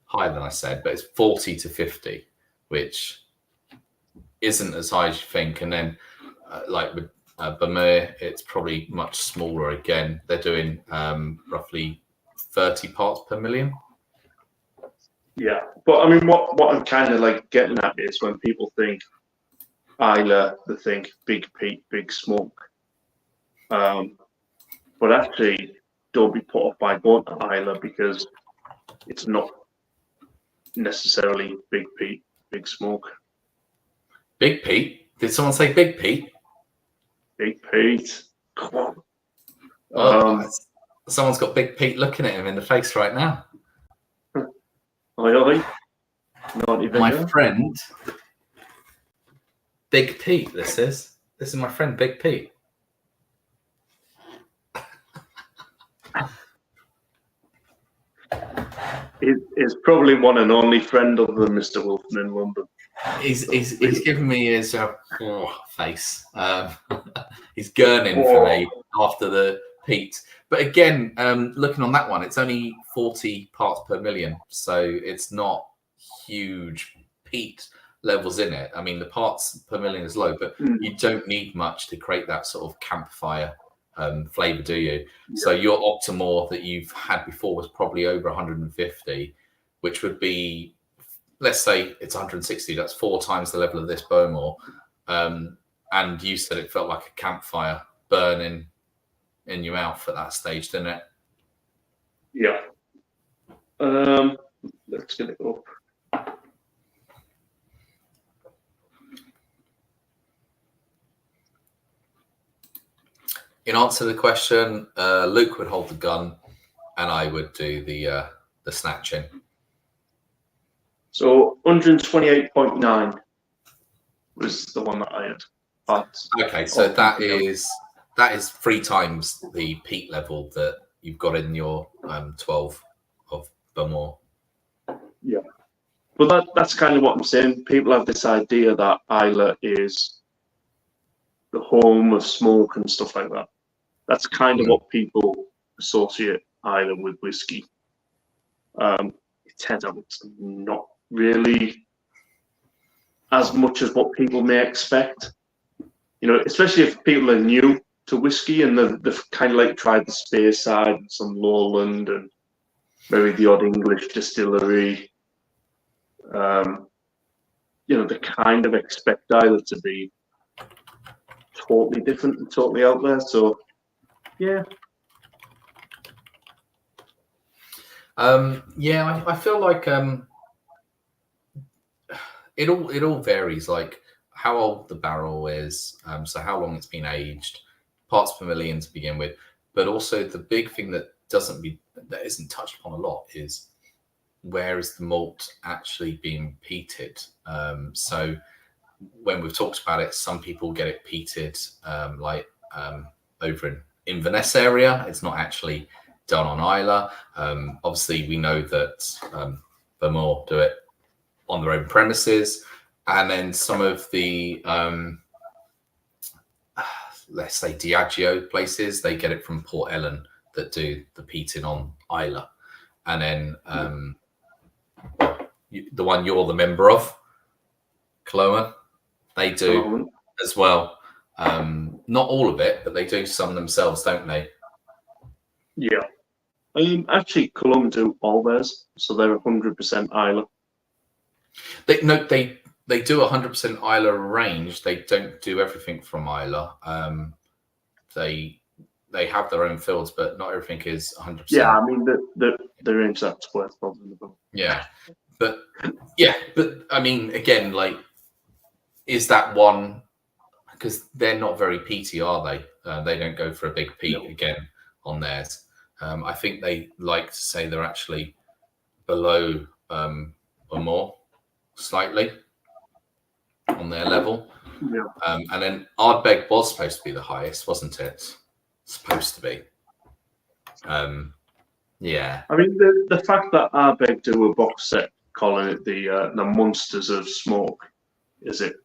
higher than I said, but it's 40 to 50, which isn't as high as you think. And then like with Bermuda, it's probably much smaller again. They're doing roughly 30 parts per million. Yeah, but I mean, what I'm kind of like getting at is when people think Islay, they think big peat, big smoke. But actually, don't be put off by going to Islay because it's not necessarily big peat, big smoke. Big Pete? Did someone say Big Pete? Big Pete. Come on. Oh, someone's got Big Pete looking at him in the face right now. Really? Not even my there? Friend, Big Pete. This is my friend Big Pete. He's probably one and only friend other than Mr. Wilson in London. He's giving me his face. He's gurning for me after the Pete. But again, looking on that one, it's only 40 parts per million, so it's not huge peat levels in it. I mean, the parts per million is low, but you don't need much to create that sort of campfire flavor, do you? Yeah. So your Octomore that you've had before was probably over 150, which would be, let's say it's 160. That's 4 times the level of this Bowmore. And you said it felt like a campfire burning in your mouth at that stage, didn't it? Yeah. Let's get it up. In answer to the question, Luke would hold the gun, and I would do the snatching. So 128.9 was the one that I had. Okay, so that is 3 times the peat level that you've got in your 12 of Bowmore. Yeah, but that's kind of what I'm saying. People have this idea that Islay is the home of smoke and stuff like that. That's kind of what people associate Islay with whiskey. It turns out it's not really as much as what people may expect. You know, especially if people are new to whiskey and they've kind of like tried the Speyside and some Lowland and maybe the odd English distillery. You know, they kind of expect Islay to be totally different and totally out there. So, yeah. I feel like it all varies, like how old the barrel is, so how long it's been aged, parts per million to begin with, but also the big thing that isn't touched upon a lot is where is the malt actually being peated. So when we've talked about it, some people get it peated over in Inverness area. It's not actually done on Islay. Obviously, we know that Bowmore do it on their own premises, and then some of the let's say Diageo places, they get it from Port Ellen that do the peating on Islay, and then the one you're the member of, Cologne, they do as well. Not all of it, but they do some themselves, don't they? Yeah. Actually, Cologne do all theirs, so they're 100% Islay. They they do 100% Islay range. They don't do everything from Islay. They have their own fields, but not everything is 100%. Yeah, I mean the range that's worth in the book. Yeah, but I mean, again, like, is that one? Because they're not very peaty, are they? They don't go for a big peat again on theirs. I think they like to say they're actually below or more slightly on their level. Yeah. And then Ardbeg was supposed to be the highest, wasn't it? Supposed to be. Yeah. I mean, the fact that Ardbeg do a box set calling it the Monsters of Smoke, is it?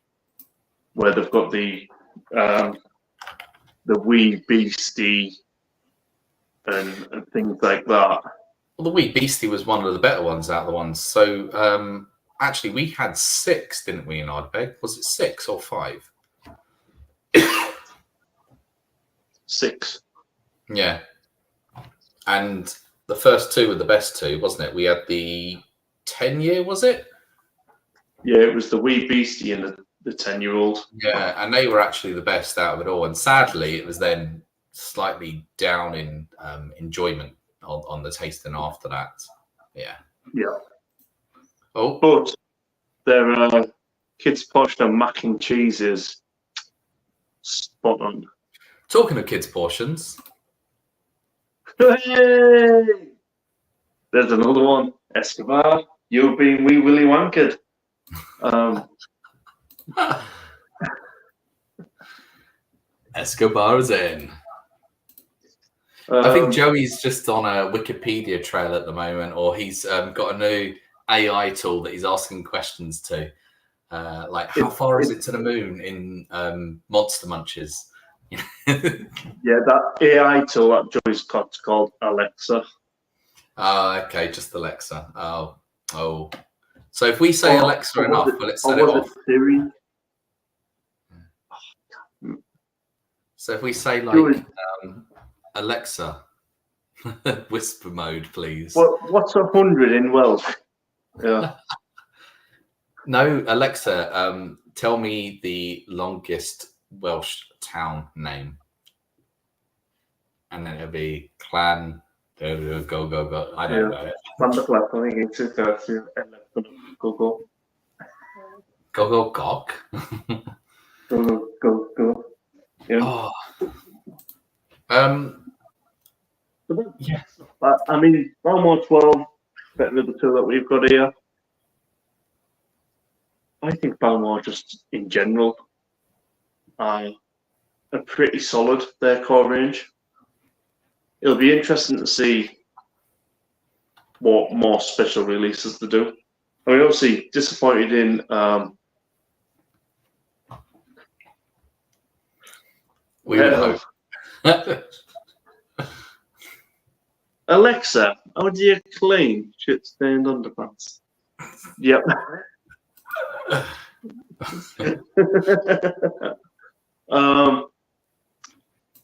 Where they've got the Wee Beastie and things like that. Well, the Wee Beastie was one of the better ones out of the ones. So actually, we had 6, didn't we, in Ardbeg? Was it 6 or 5? 6. Yeah. And the first 2 were the best 2, wasn't it? We had the 10-year, was it? Yeah, it was the Wee Beastie and the 10-year-old. Yeah, and they were actually the best out of it all. And sadly, it was then slightly down in enjoyment on the tasting after that. Yeah. Yeah. Oh, But their kids' portion of mac and cheese is spot on. talking of kids' portions, Hey! There's another one. Escobar, you've been wee willy wankered. Escobar is in. I think Joey's just on a Wikipedia trail at the moment, or he's got a new AI tool that he's asking questions to. Like, how far is it to the moon in Monster Munches? Yeah, that AI tool that Joey's got's called Alexa. Oh, okay, just Alexa. Oh. So if we say Alexa enough, will it set it off? Siri? So if we say, like, Alexa, whisper mode, please. What's 100 in Welsh? Yeah. No, Alexa, tell me the longest Welsh town name. And then it'll be Clan. Go. I don't know it. Go. Go, gog. Go. Yeah. Oh. Yeah. I mean, Balmore 12, better than the 2 that we've got here. I think Balmore, just in general, are pretty solid, their core range. It'll be interesting to see what more special releases they do. I mean, obviously, disappointed in we would hope. Alexa, how do you clean shit-stained underpants? Yep.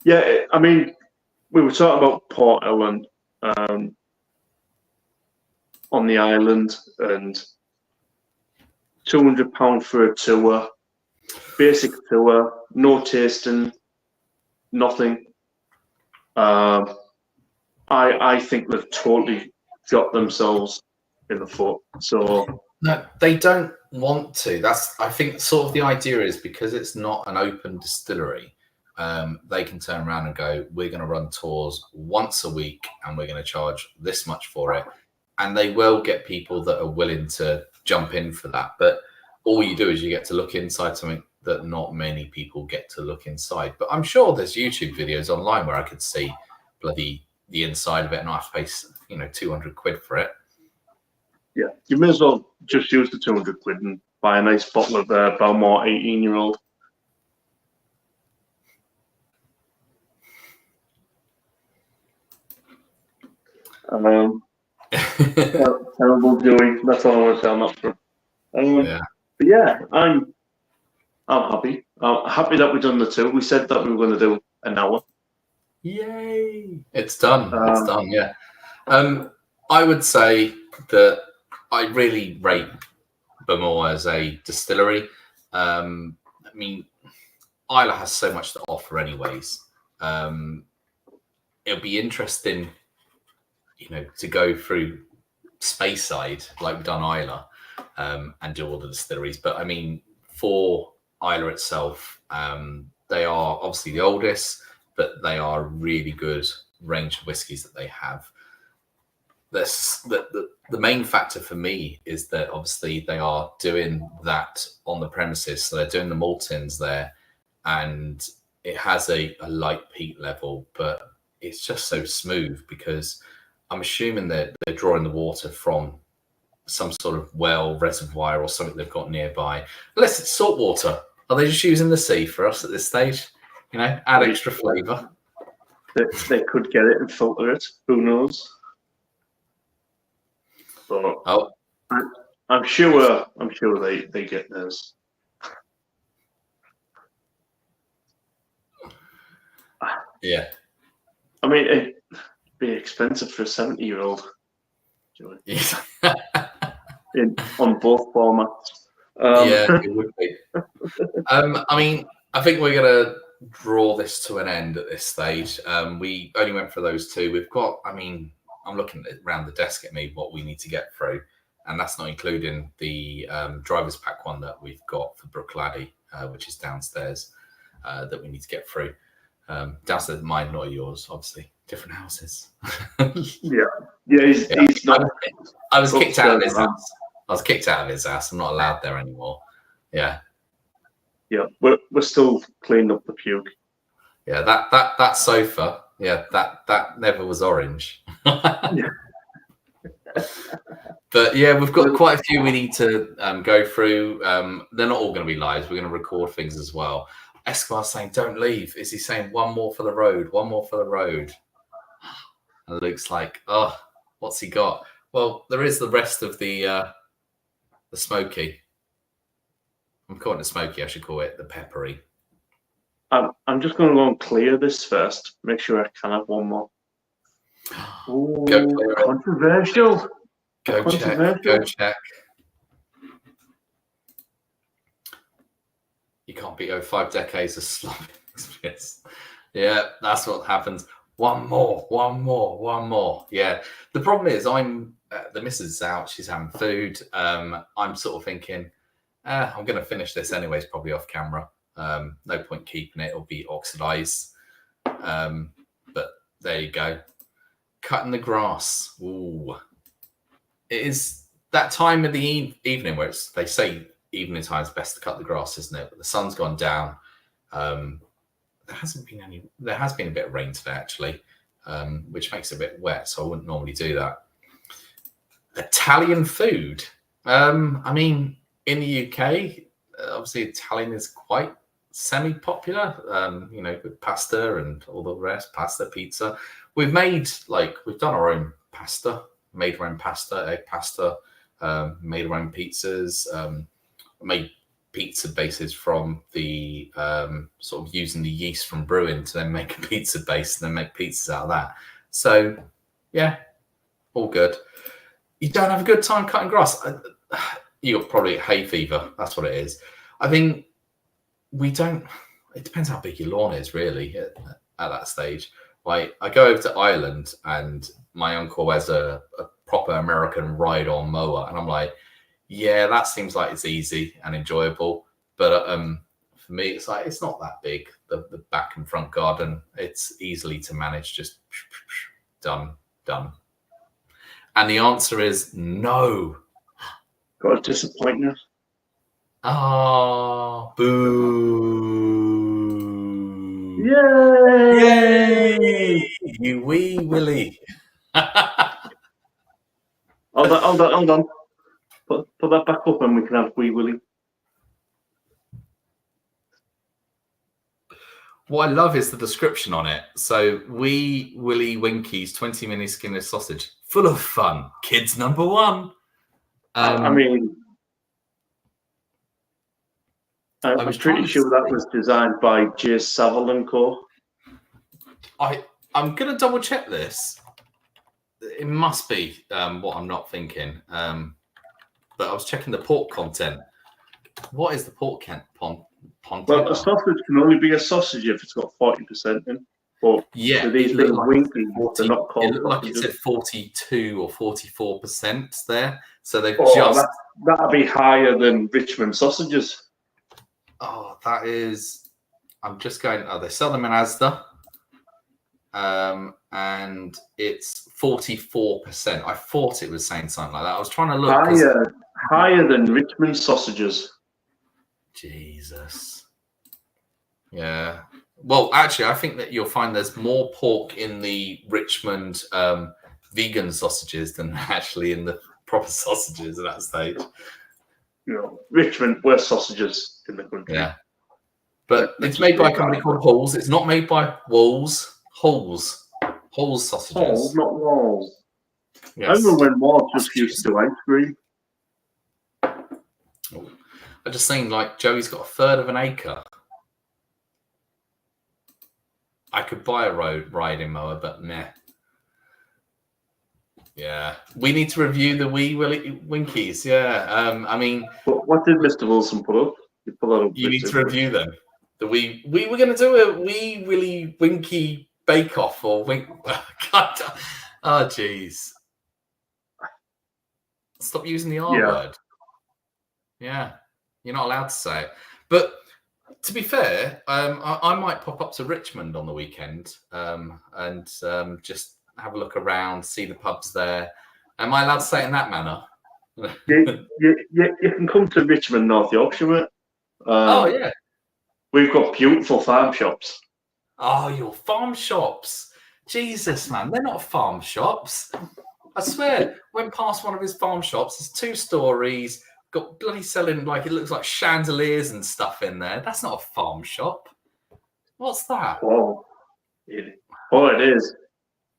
Yeah, I mean, we were talking about Port Ellen on the island, and £200 for a tour, basic tour, no tasting, nothing. I think they've totally shot themselves in the foot. So no, they don't want to. I think sort of the idea is, because it's not an open distillery, they can turn around and go, we're going to run tours once a week and we're going to charge this much for it. And they will get people that are willing to jump in for that. But all you do is you get to look inside something that not many people get to look inside. But I'm sure there's YouTube videos online where I could see bloody the inside of it and I have to pay, 200 quid for it. yeah, you may as well just use the 200 quid and buy a nice bottle of Balmore 18-year-old. Terrible Joey. That's all I want to say on that front. Yeah. But yeah, I'm happy. I'm happy that we've done the 2. We said that we were going to do an hour. Yay! It's done. It's done. Yeah. I would say that I really rate Bumor as a distillery. I mean, Islay has so much to offer, anyways. It'll be interesting, to go through Speyside like we've done Islay, and do all the distilleries. But I mean, for Islay itself, they are obviously the oldest, but they are a really good range of whiskies that they have. The main factor for me is that obviously they are doing that on the premises. So they're doing the maltings there, and it has a light peat level, but it's just so smooth because I'm assuming that they're drawing the water from some sort of well, reservoir, or something they've got nearby. Unless it's salt water. Are they just using the sea for us at this stage? Add extra flavour. They could get it and filter it. Who knows? But I'm sure they get theirs. Yeah. I mean, it'd be expensive for a 70-year-old. On both formats. Yeah, it would be. I mean, I think we're going to draw this to an end at this stage. We only went for those two. We've got, I'm looking around the desk at me what we need to get through, and that's not including the driver's pack one that we've got for Brookladdy, which is downstairs, that we need to get through. Downstairs, mine, not yours, obviously. Different houses. Yeah, he's not. I was kicked out of his house. I was kicked out of his house. I'm not allowed there anymore. Yeah. Yeah, we're still cleaning up the puke. Yeah, that sofa. Yeah, that never was orange. Yeah. But yeah, we've got quite a few we need to go through. They're not all going to be lives. We're going to record things as well. Esquar's saying, "Don't leave." Is he saying one more for the road? One more for the road. And Luke's like, "Oh, what's he got?" Well, there is the rest of the smoky. I'm calling it smoky. I should call it the peppery. I'm just going to go and clear this first. Make sure I can have one more. Ooh, Go clear it. Controversial. Go check. You can't beat over 5 decades of sloppy experience. Yeah, that's what happens. One more. Yeah. The problem is the missus is out. She's having food. I'm sort of thinking, I'm going to finish this anyways, probably off camera. No point keeping it. It'll be oxidized. But there you go. Cutting the grass. Ooh. It is that time of the evening where they say evening time is best to cut the grass, isn't it? But the sun's gone down. There has been a bit of rain today, actually, which makes it a bit wet. So I wouldn't normally do that. Italian food. I mean, in the UK, obviously Italian is quite semi-popular, with pasta and all the rest, pasta, pizza. We've done our own pasta, made our own pasta, egg pasta, made our own pizzas, made pizza bases from the sort of using the yeast from brewing to then make a pizza base and then make pizzas out of that. So, yeah, all good. You don't have a good time cutting grass. You're probably hay fever. That's what it is. I think we don't. It depends how big your lawn is, really, at that stage. Like, I go over to Ireland and my uncle has a proper American ride-on mower, and I'm like, yeah, that seems like it's easy and enjoyable. But for me, it's like it's not that big. The back and front garden, it's easily to manage. Just done. And the answer is no. Got to disappoint you. Ah, boo. Yay! You wee Willie. Hold on. Put that back up and we can have Wee Willie. What I love is the description on it. So, Wee Willie Winky's 20 mini skinless sausage. Full of fun. Kids number 1. I'm pretty sure that was designed by J. Savile and Co. I'm going to double check this. It must be what I'm not thinking. but I was checking the pork content. What is the pork content? Well, a sausage can only be a sausage if it's got 40% in. But Yeah, these it little looked winkies, like they're not called it looked like it sausages. said 42 or 44% there. So they've Oh, just. that'd be higher than Richmond sausages. Oh, that is. I'm just going. Oh, they sell them in Asda. And it's 44%. I thought it was saying something like that. I was trying to look. Higher than Richmond sausages. Jesus. Yeah. Well, actually, I think that you'll find there's more pork in the Richmond vegan sausages than actually in the proper sausages at that stage. You know, Richmond, worst sausages in the country. Yeah. But it's made by a company called Halls. It's not made by Walls. Halls. Halls sausages. Halls, not Walls. Yes. I remember when Walls just used to do ice cream. I just seen like Joey's got a third of an acre. I could buy a riding mower, but nah. Yeah, we need to review the Wee Willie Winkies. Yeah, I mean, but what did Mr. Wilson put up? You need to review them. The we were going to do a Wee Willie Winky Bake Off or Wink. God, oh, jeez. Stop using the R word. Yeah, you're not allowed to say it. But to be fair, I might pop up to Richmond on the weekend and just have a look around, see the pubs there. Am I allowed to say it in that manner? You can come to Richmond, North Yorkshire, mate. Oh, yeah. We've got beautiful farm shops. Oh, your farm shops. Jesus, man. They're not farm shops. I swear, went past one of his farm shops. There's 2 stories. Got bloody selling, like, it looks like chandeliers and stuff in there. That's not a farm shop. What's that? Oh, it is.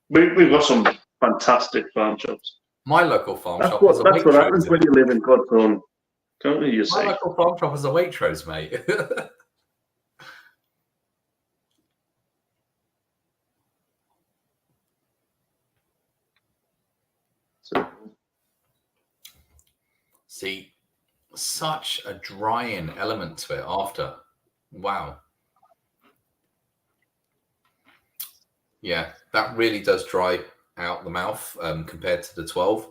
We've got some fantastic farm shops. My local farm shop is a Waitrose. That's what happens when you live in God's own country, you see. My local farm shop is a Waitrose, mate. See, such a drying element to it after. Wow. Yeah, that really does dry out the mouth compared to the 12.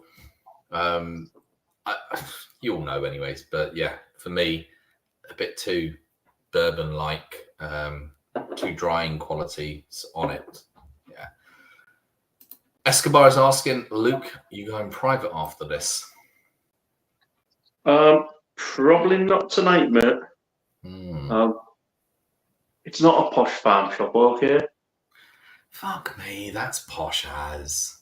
You all know anyways, but yeah, for me, a bit too bourbon-like, too drying qualities on it. Yeah. Escobar is asking, Luke, are you going private after this? Probably not tonight, mate. It's not a posh farm shop, okay? Fuck me, that's posh as.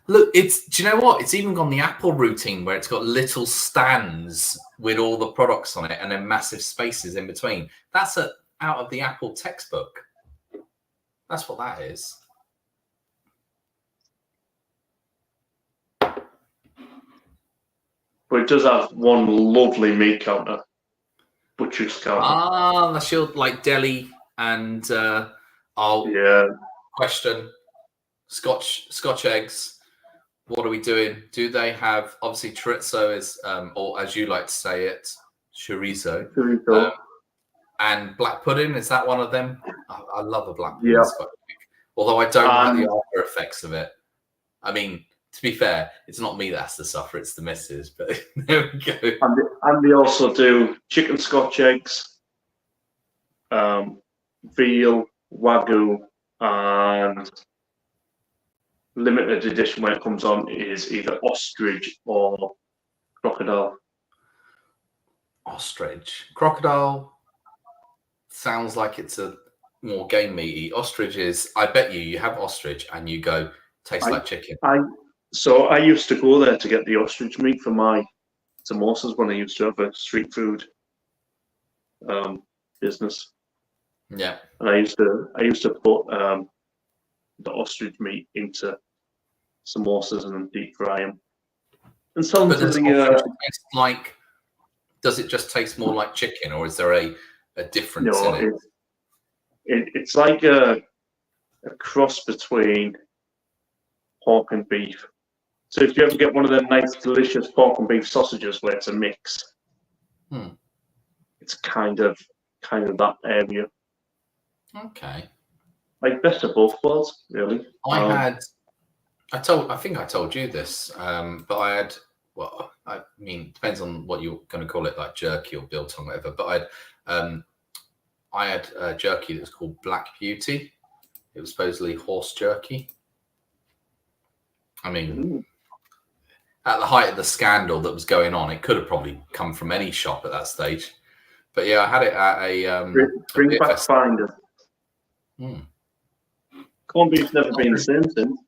Look, do you know what? It's even gone the Apple routine where it's got little stands with all the products on it and then massive spaces in between. That's out of the Apple textbook. That's what that is. But it does have one lovely meat counter. Butcher's counter. Ah, that's your like deli and question. Scotch eggs. What are we doing? Do they have obviously chorizo is or as you like to say it, chorizo. And black pudding, is that one of them? I love a black pudding. Yeah. Although I don't like the after effects of it. I mean, to be fair, it's not me that has to suffer, it's the missus, but there we go. And they also do chicken Scotch eggs, veal, wagyu, and limited edition when it comes on is either ostrich or crocodile. Ostrich. Crocodile sounds like it's a more game meaty. Ostrich is, I bet you have ostrich and you go, tastes like chicken. So I used to go there to get the ostrich meat for my samosas when I used to have a street food business. Yeah. And I used to put the ostrich meat into samosas and then deep fry them. And some but does it just taste more like chicken, or is there a difference in it? It's like a cross between pork and beef. So if you ever get one of them nice, delicious pork and beef sausages where it's a mix, it's kind of that area. Okay. Like best of both worlds, really. I think I told you this, but I had, well, I mean, depends on what you're going to call it, like jerky or biltong, whatever. But I had a jerky that was called Black Beauty. It was supposedly horse jerky. I mean, at the height of the scandal that was going on, it could have probably come from any shop at that stage. But yeah, I had it at a bring back Finder. Corned beef's never been the same since.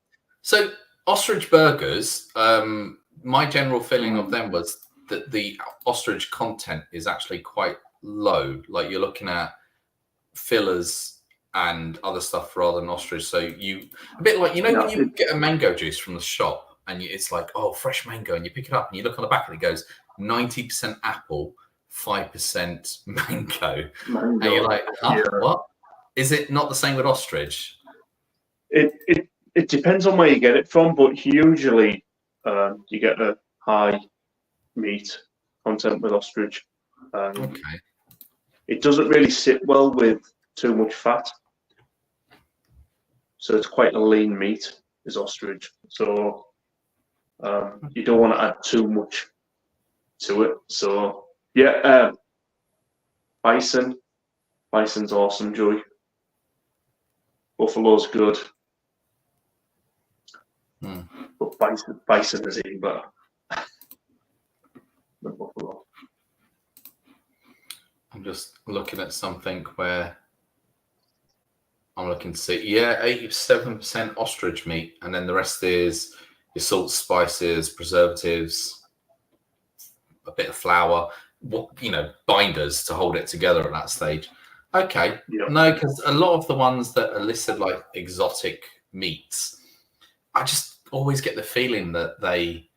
So ostrich burgers, my general feeling of them was that the ostrich content is actually quite low. Like you're looking at fillers and other stuff rather than ostrich. So a bit like, when you get a mango juice from the shop and it's like, oh, fresh mango, and you pick it up and you look on the back and it goes 90% apple, 5% mango. And you're like, what? Is it not the same with ostrich? It depends on where you get it from, but usually you get a high meat content with ostrich. Okay. It doesn't really sit well with too much fat. So it's quite a lean meat, is ostrich. So you don't want to add too much to it. So yeah, bison. Bison's awesome, Joey. Buffalo's good. But bison is even better than buffalo. I'm just looking at something where I'm looking to see, 87% ostrich meat, and then the rest is your salt, spices, preservatives, a bit of flour, binders to hold it together at that stage. Okay, no, because a lot of the ones that are listed like exotic meats, I just always get the feeling that they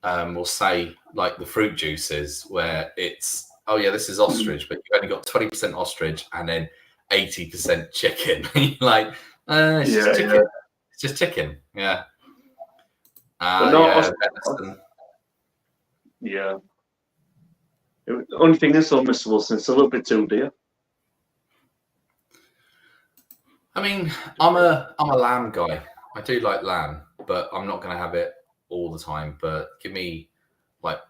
will say like the fruit juices where it's, oh yeah, this is ostrich, but you've only got 20% ostrich and then 80% chicken. Like, it's just chicken. It's just chicken. Yeah. Yeah. The only thing is, though, Mr. Wilson, it's a little bit too dear. I mean, I'm a lamb guy. I do like lamb, but I'm not going to have it all the time. But give me,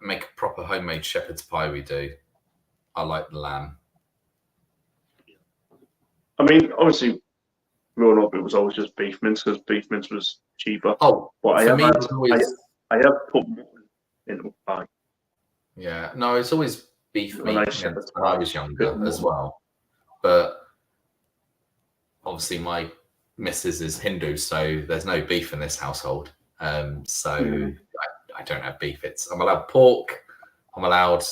make a proper homemade shepherd's pie we do. I like the lamb. I mean, obviously, growing up, it was always just beef mince because beef mince was cheaper. Oh, but I have put mutton into pie. Yeah, no, it's always beef meat when I was younger as well. But obviously, my missus is Hindu, so there's no beef in this household. So I don't have beef. I'm allowed pork. I'm allowed,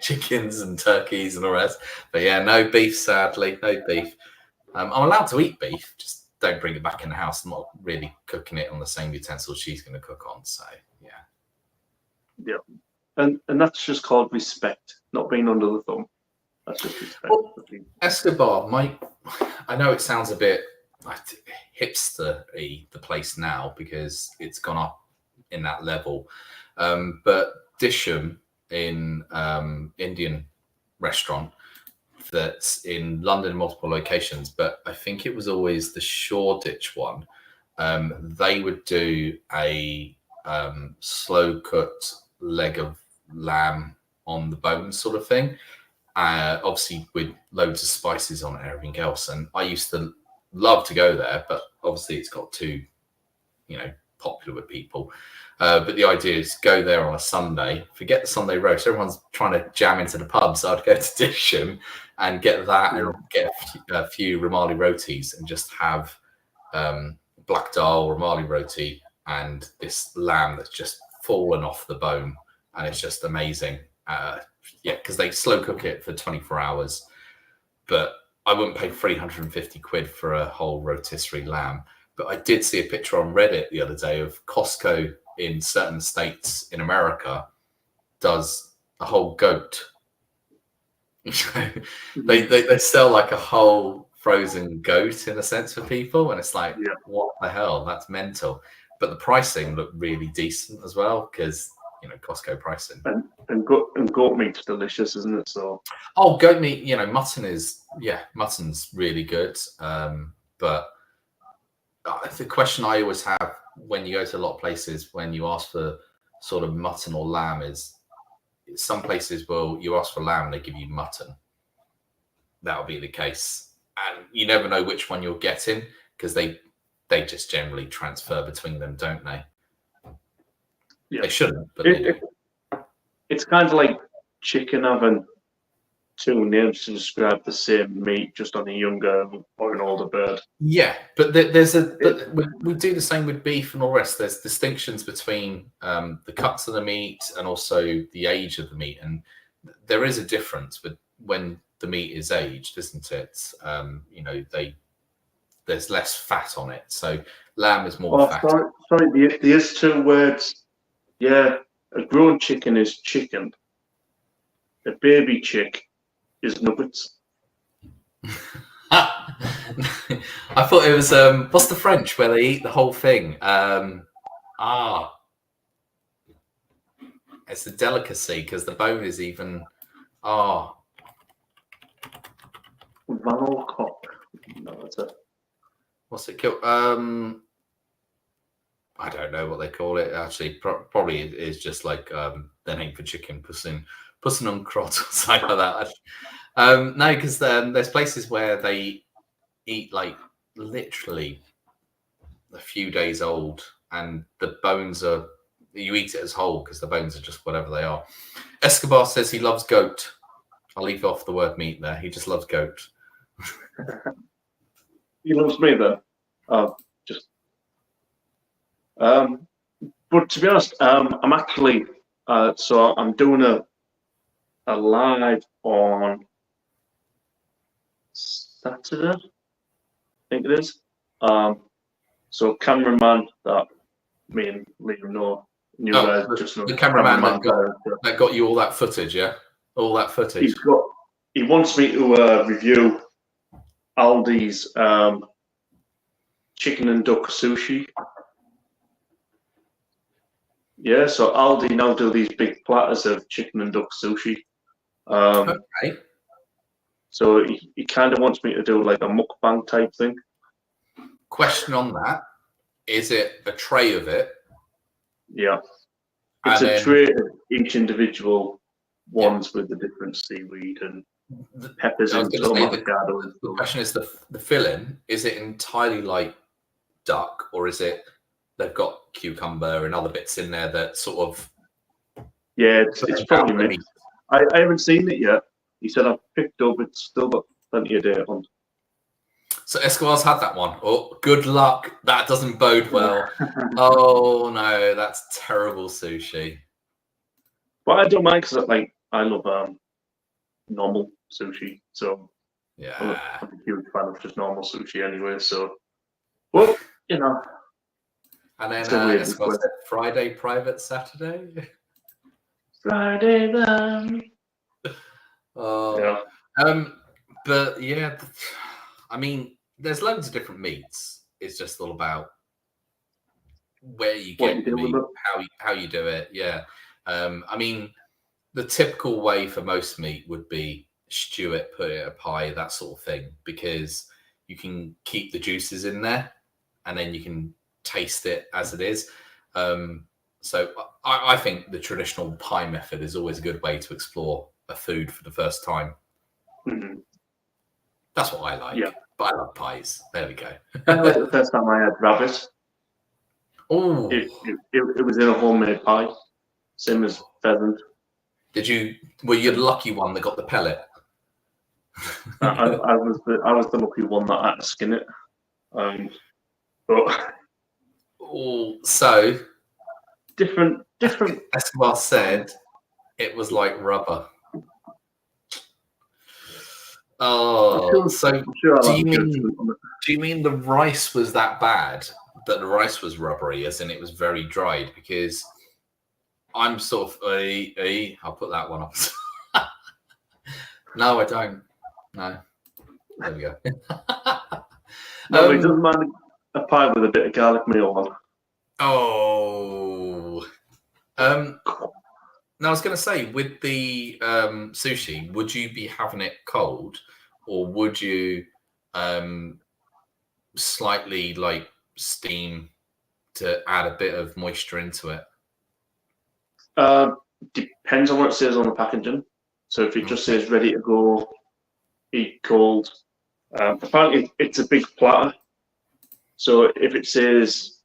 chickens and turkeys and all the rest. But yeah, no beef, sadly, no beef. I'm allowed to eat beef, just don't bring it back in the house. I'm not really cooking it on the same utensils she's going to cook on. So yeah. Yeah, and that's just called respect, not being under the thumb. That's just respect. Well, Escobar, I know it sounds a bit hipster-y, the place now, because it's gone up in that level. But Disham in Indian restaurant that's in London, multiple locations, but I think it was always the Shoreditch one. They would do a slow cooked leg of lamb on the bone sort of thing, obviously with loads of spices on it and everything else. And I used to love to go there, but obviously it's got too popular with people. But the idea is go there on a Sunday, forget the Sunday roast. Everyone's trying to jam into the pub, so I'd go to Disham and get that and get a few Romali rotis and just have black dal, Romali roti, and this lamb that's just fallen off the bone, and it's just amazing. Because they slow cook it for 24 hours, but I wouldn't pay 350 quid for a whole rotisserie lamb. But I did see a picture on Reddit the other day of Costco in certain states in America does a whole goat. they sell like a whole frozen goat in a sense for people, and it's like, what the hell? That's mental. but the pricing looked really decent as well because Costco pricing. And goat meat's delicious, isn't it? So goat meat, mutton's really good. But the question I always have when you go to a lot of places when you ask for sort of mutton or lamb is some places you ask for lamb, they give you mutton. That'll be the case, and you never know which one you're getting because they just generally transfer between them, don't they? Yeah. They shouldn't, but they do. It's kind of like chicken having two names to describe the same meat, just on a younger or an older bird. Yeah, but we do the same with beef and all the rest. There's distinctions between the cuts of the meat and also the age of the meat, and there is a difference with when the meat is aged, isn't it? There's less fat on it, so lamb is more fat. Sorry, there's two words. Yeah, a grown chicken is chicken. A baby chick is nuggets. I thought it was what's the French where they eat the whole thing? It's a delicacy because the bone is even Valcock. No, that's it. What's it called? I don't know what they call it. Actually, probably it is just like the name for chicken, pussin on crot or something like that. No, because there's places where they eat like literally a few days old, and the bones you eat it as whole because the bones are just whatever they are. Escobar says he loves goat. I'll leave off the word meat there. He just loves goat. He loves me then. But to be honest, I'm actually so I'm doing a live on Saturday, I think it is. So cameraman that me and Liam know, the cameraman that got you all that footage, yeah, all that footage. He wants me to review Aldi's chicken and duck sushi. Yeah, so Aldi now do these big platters of chicken and duck sushi. Okay. So he kind of wants me to do like a mukbang type thing. Question on that: is it a tray of it? Yeah, it's a tray of each individual ones with the different seaweed and peppers and avocado. The question is the filling. Is it entirely like duck, or is it they've got cucumber and other bits in there that sort of? Yeah, it's probably mixed. I haven't seen it yet. He said I've picked up. It's still got plenty of date on. So Escobar's had that one. Oh, good luck. That doesn't bode well. Oh no, that's terrible sushi. But I don't mind because I love normal sushi. So yeah, I'm a huge fan of just normal sushi anyway. So, well, you know. And then Escobar said Friday, private Saturday. Friday then. Oh, yeah. But yeah, I mean, there's loads of different meats. It's just all about where you get the meat, how you do it. Yeah. I mean, the typical way for most meat would be stew it, put it in a pie, that sort of thing, because you can keep the juices in there and then you can taste it as it is. So I think the traditional pie method is always a good way to explore a food for the first time. Mm-hmm. That's what I like. Yeah. But I love pies. There we go. The first time I had rabbit. Oh, it was in a homemade pie, same as pheasant. Were you the lucky one that got the pellet? I was the lucky one that had to skin it. But so different. Escobar said it was like rubber. Oh, so do you mean the rice was that bad? That the rice was rubbery, as in it was very dried? Because I'm sort of I'll put that one off. No, I don't. No. There we go. No, it doesn't mind a pie with a bit of garlic meal on. Oh. Now I was going to say, with the sushi, would you be having it cold, or would you slightly like steam to add a bit of moisture into it? Depends on what it says on the packaging. So if it just says ready to go, eat cold, apparently it's a big platter. So if it says,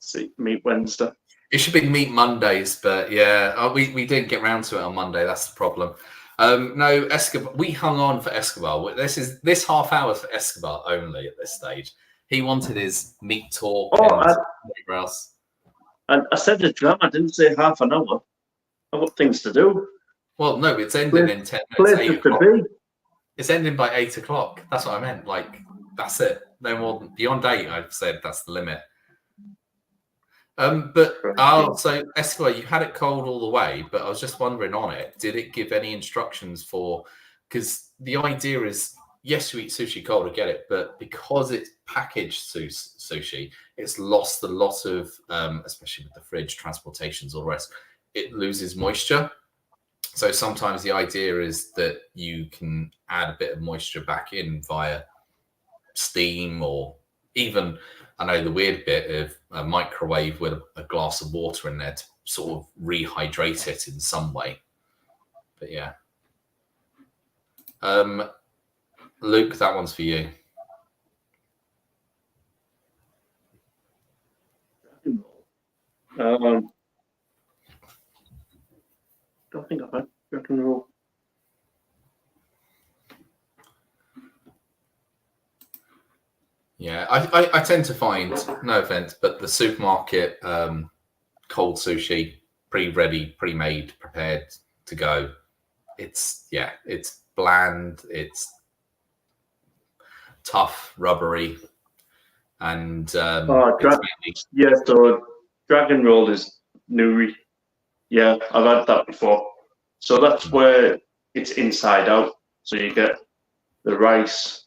see, Meat Wednesday. It should be Meat Mondays, but yeah, we didn't get round to it on Monday. That's the problem. No, Escobar. We hung on for Escobar. This half hour for Escobar only at this stage. He wanted his meat talk and whatever else. And I said the drama. I didn't say half an hour. I've got things to do. Well, no, it's ending in 10 minutes. 8 o'clock. It's ending by 8 o'clock. That's what I meant. Like, that's it. No more than beyond 8. I've said that's the limit. So Escobar, you had it cold all the way, but I was just wondering on it, did it give any instructions for, because the idea is, yes, you eat sushi cold, I get it, but because it's packaged sushi, it's lost a lot of, especially with the fridge, transportations, all the rest, it loses moisture. So sometimes the idea is that you can add a bit of moisture back in via steam, or even, I know the weird bit of a microwave with a glass of water in there to sort of rehydrate it in some way. But yeah. Luke, that one's for you. Don't think I've had rock and roll. Yeah, I tend to find, no offense, but the supermarket cold sushi, pre-ready, pre-made, prepared to go, it's bland, it's tough, rubbery, and so dragon roll is nuri. Yeah, I've had that before. So that's where it's inside out. So you get the rice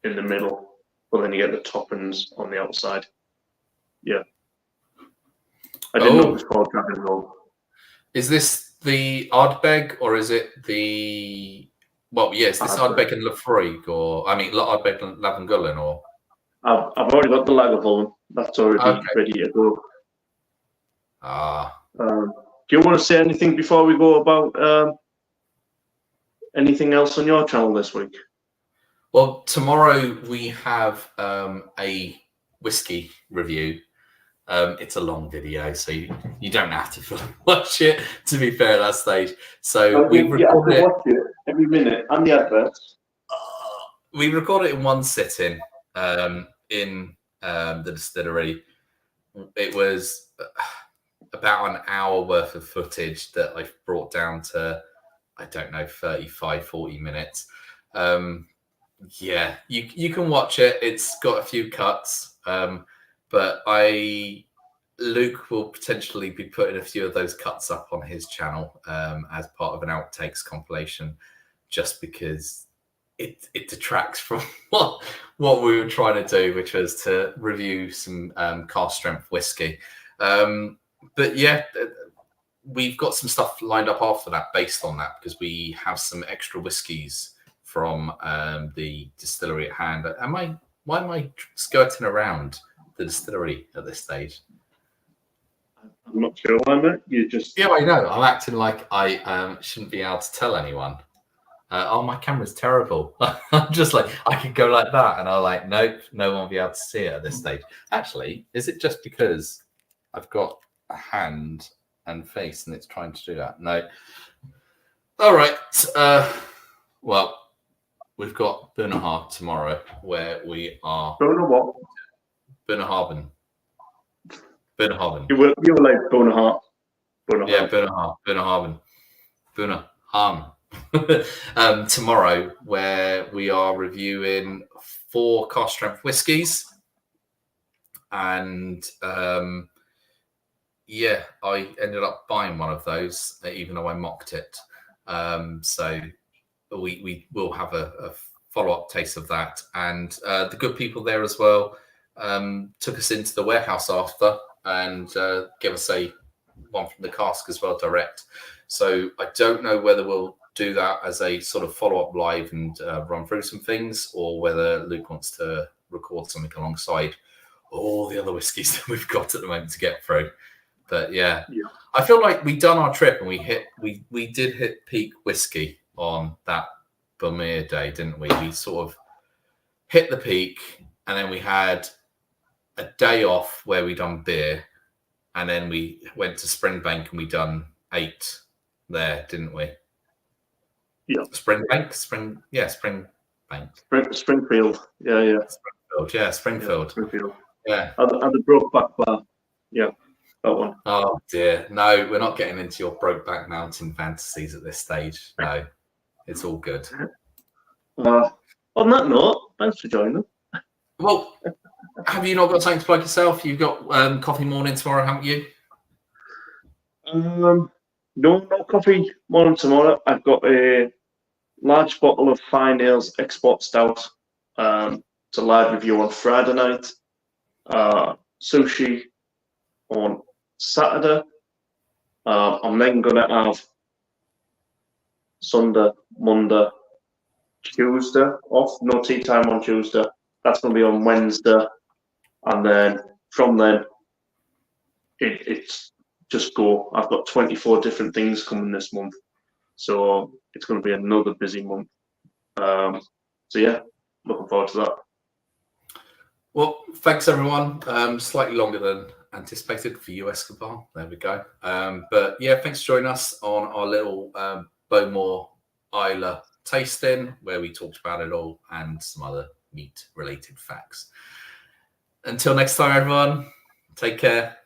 in the middle, but then you get the toppings on the outside. Yeah. I didn't know it was called dragon roll. Is this the Ardbeg, or is it the... Well, yes, this Ardbeg and Lafroig, or... I mean, Ardbeg and Lavangullen, or... I've already got the Lagavulin. That's already ready to go. Do you want to say anything before we go about anything else on your channel this week? Well, tomorrow we have a whiskey review. It's a long video, so you don't have to watch it, to be fair, at that stage. So we record it. Watch it every minute and the adverts. We record it in one sitting in the distillery. It was about an hour worth of footage that I've brought down to, I don't know, 35, 40 minutes. Yeah, you can watch it. It's got a few cuts, but Luke will potentially be putting a few of those cuts up on his channel as part of an outtakes compilation, just because it detracts from what we were trying to do, which was to review some cask strength whiskey. But yeah, we've got some stuff lined up after that based on that, because we have some extra whiskies from the distillery at hand. Why am I skirting around the distillery at this stage? I'm not sure why, mate. You just... Yeah, I know. I'm acting like I shouldn't be able to tell anyone. My camera's terrible. I'm just like, I could go like that, and I'm like, nope, no one will be able to see it at this stage. Actually, is it just because I've got a hand and face and it's trying to do that? No. All right. Well, we've got Bunahar tomorrow, where we are... Don't know what? Bunahar. You were like Bunahar. Yeah, Bunahar. Tomorrow, where we are reviewing 4 cask strength whiskies. And yeah, I ended up buying one of those, even though I mocked it. So we will have a follow-up taste of that. And the good people there as well took us into the warehouse after and gave us one from the cask as well, direct. So I don't know whether we'll do that as a sort of follow-up live and run through some things, or whether Luke wants to record something alongside all the other whiskies that we've got at the moment to get through. But yeah. I feel like we've done our trip and we did hit peak whiskey on that Bermuda day, didn't we? We sort of hit the peak, and then we had a day off where we done beer, and then we went to Springbank and we done 8 there, didn't we? Yeah. Springbank? Springbank. Springfield. Yeah. Springfield. Springfield. Yeah. And the Brokeback Bar. Yeah, that one. Oh dear. No, we're not getting into your Brokeback Mountain fantasies at this stage. No, it's all good. On that note, thanks for joining. Well, have you not got something to plug yourself? You've got coffee morning tomorrow, haven't you? No coffee morning tomorrow. I've got a large bottle of Fine Ales Export Stout. It's a live review on Friday night. Sushi on Saturday. I'm then going to have Sunday, Monday, Tuesday off. No tea time on Tuesday. That's going to be on Wednesday. And then from then, it's just go. I've got 24 different things coming this month. So it's going to be another busy month. So yeah, looking forward to that. Well, thanks everyone. Slightly longer than anticipated for you, Escobar. There we go. But yeah, thanks for joining us on our little Bowmore Islay tasting, where we talked about it all and some other meat-related facts. Until next time, everyone, take care.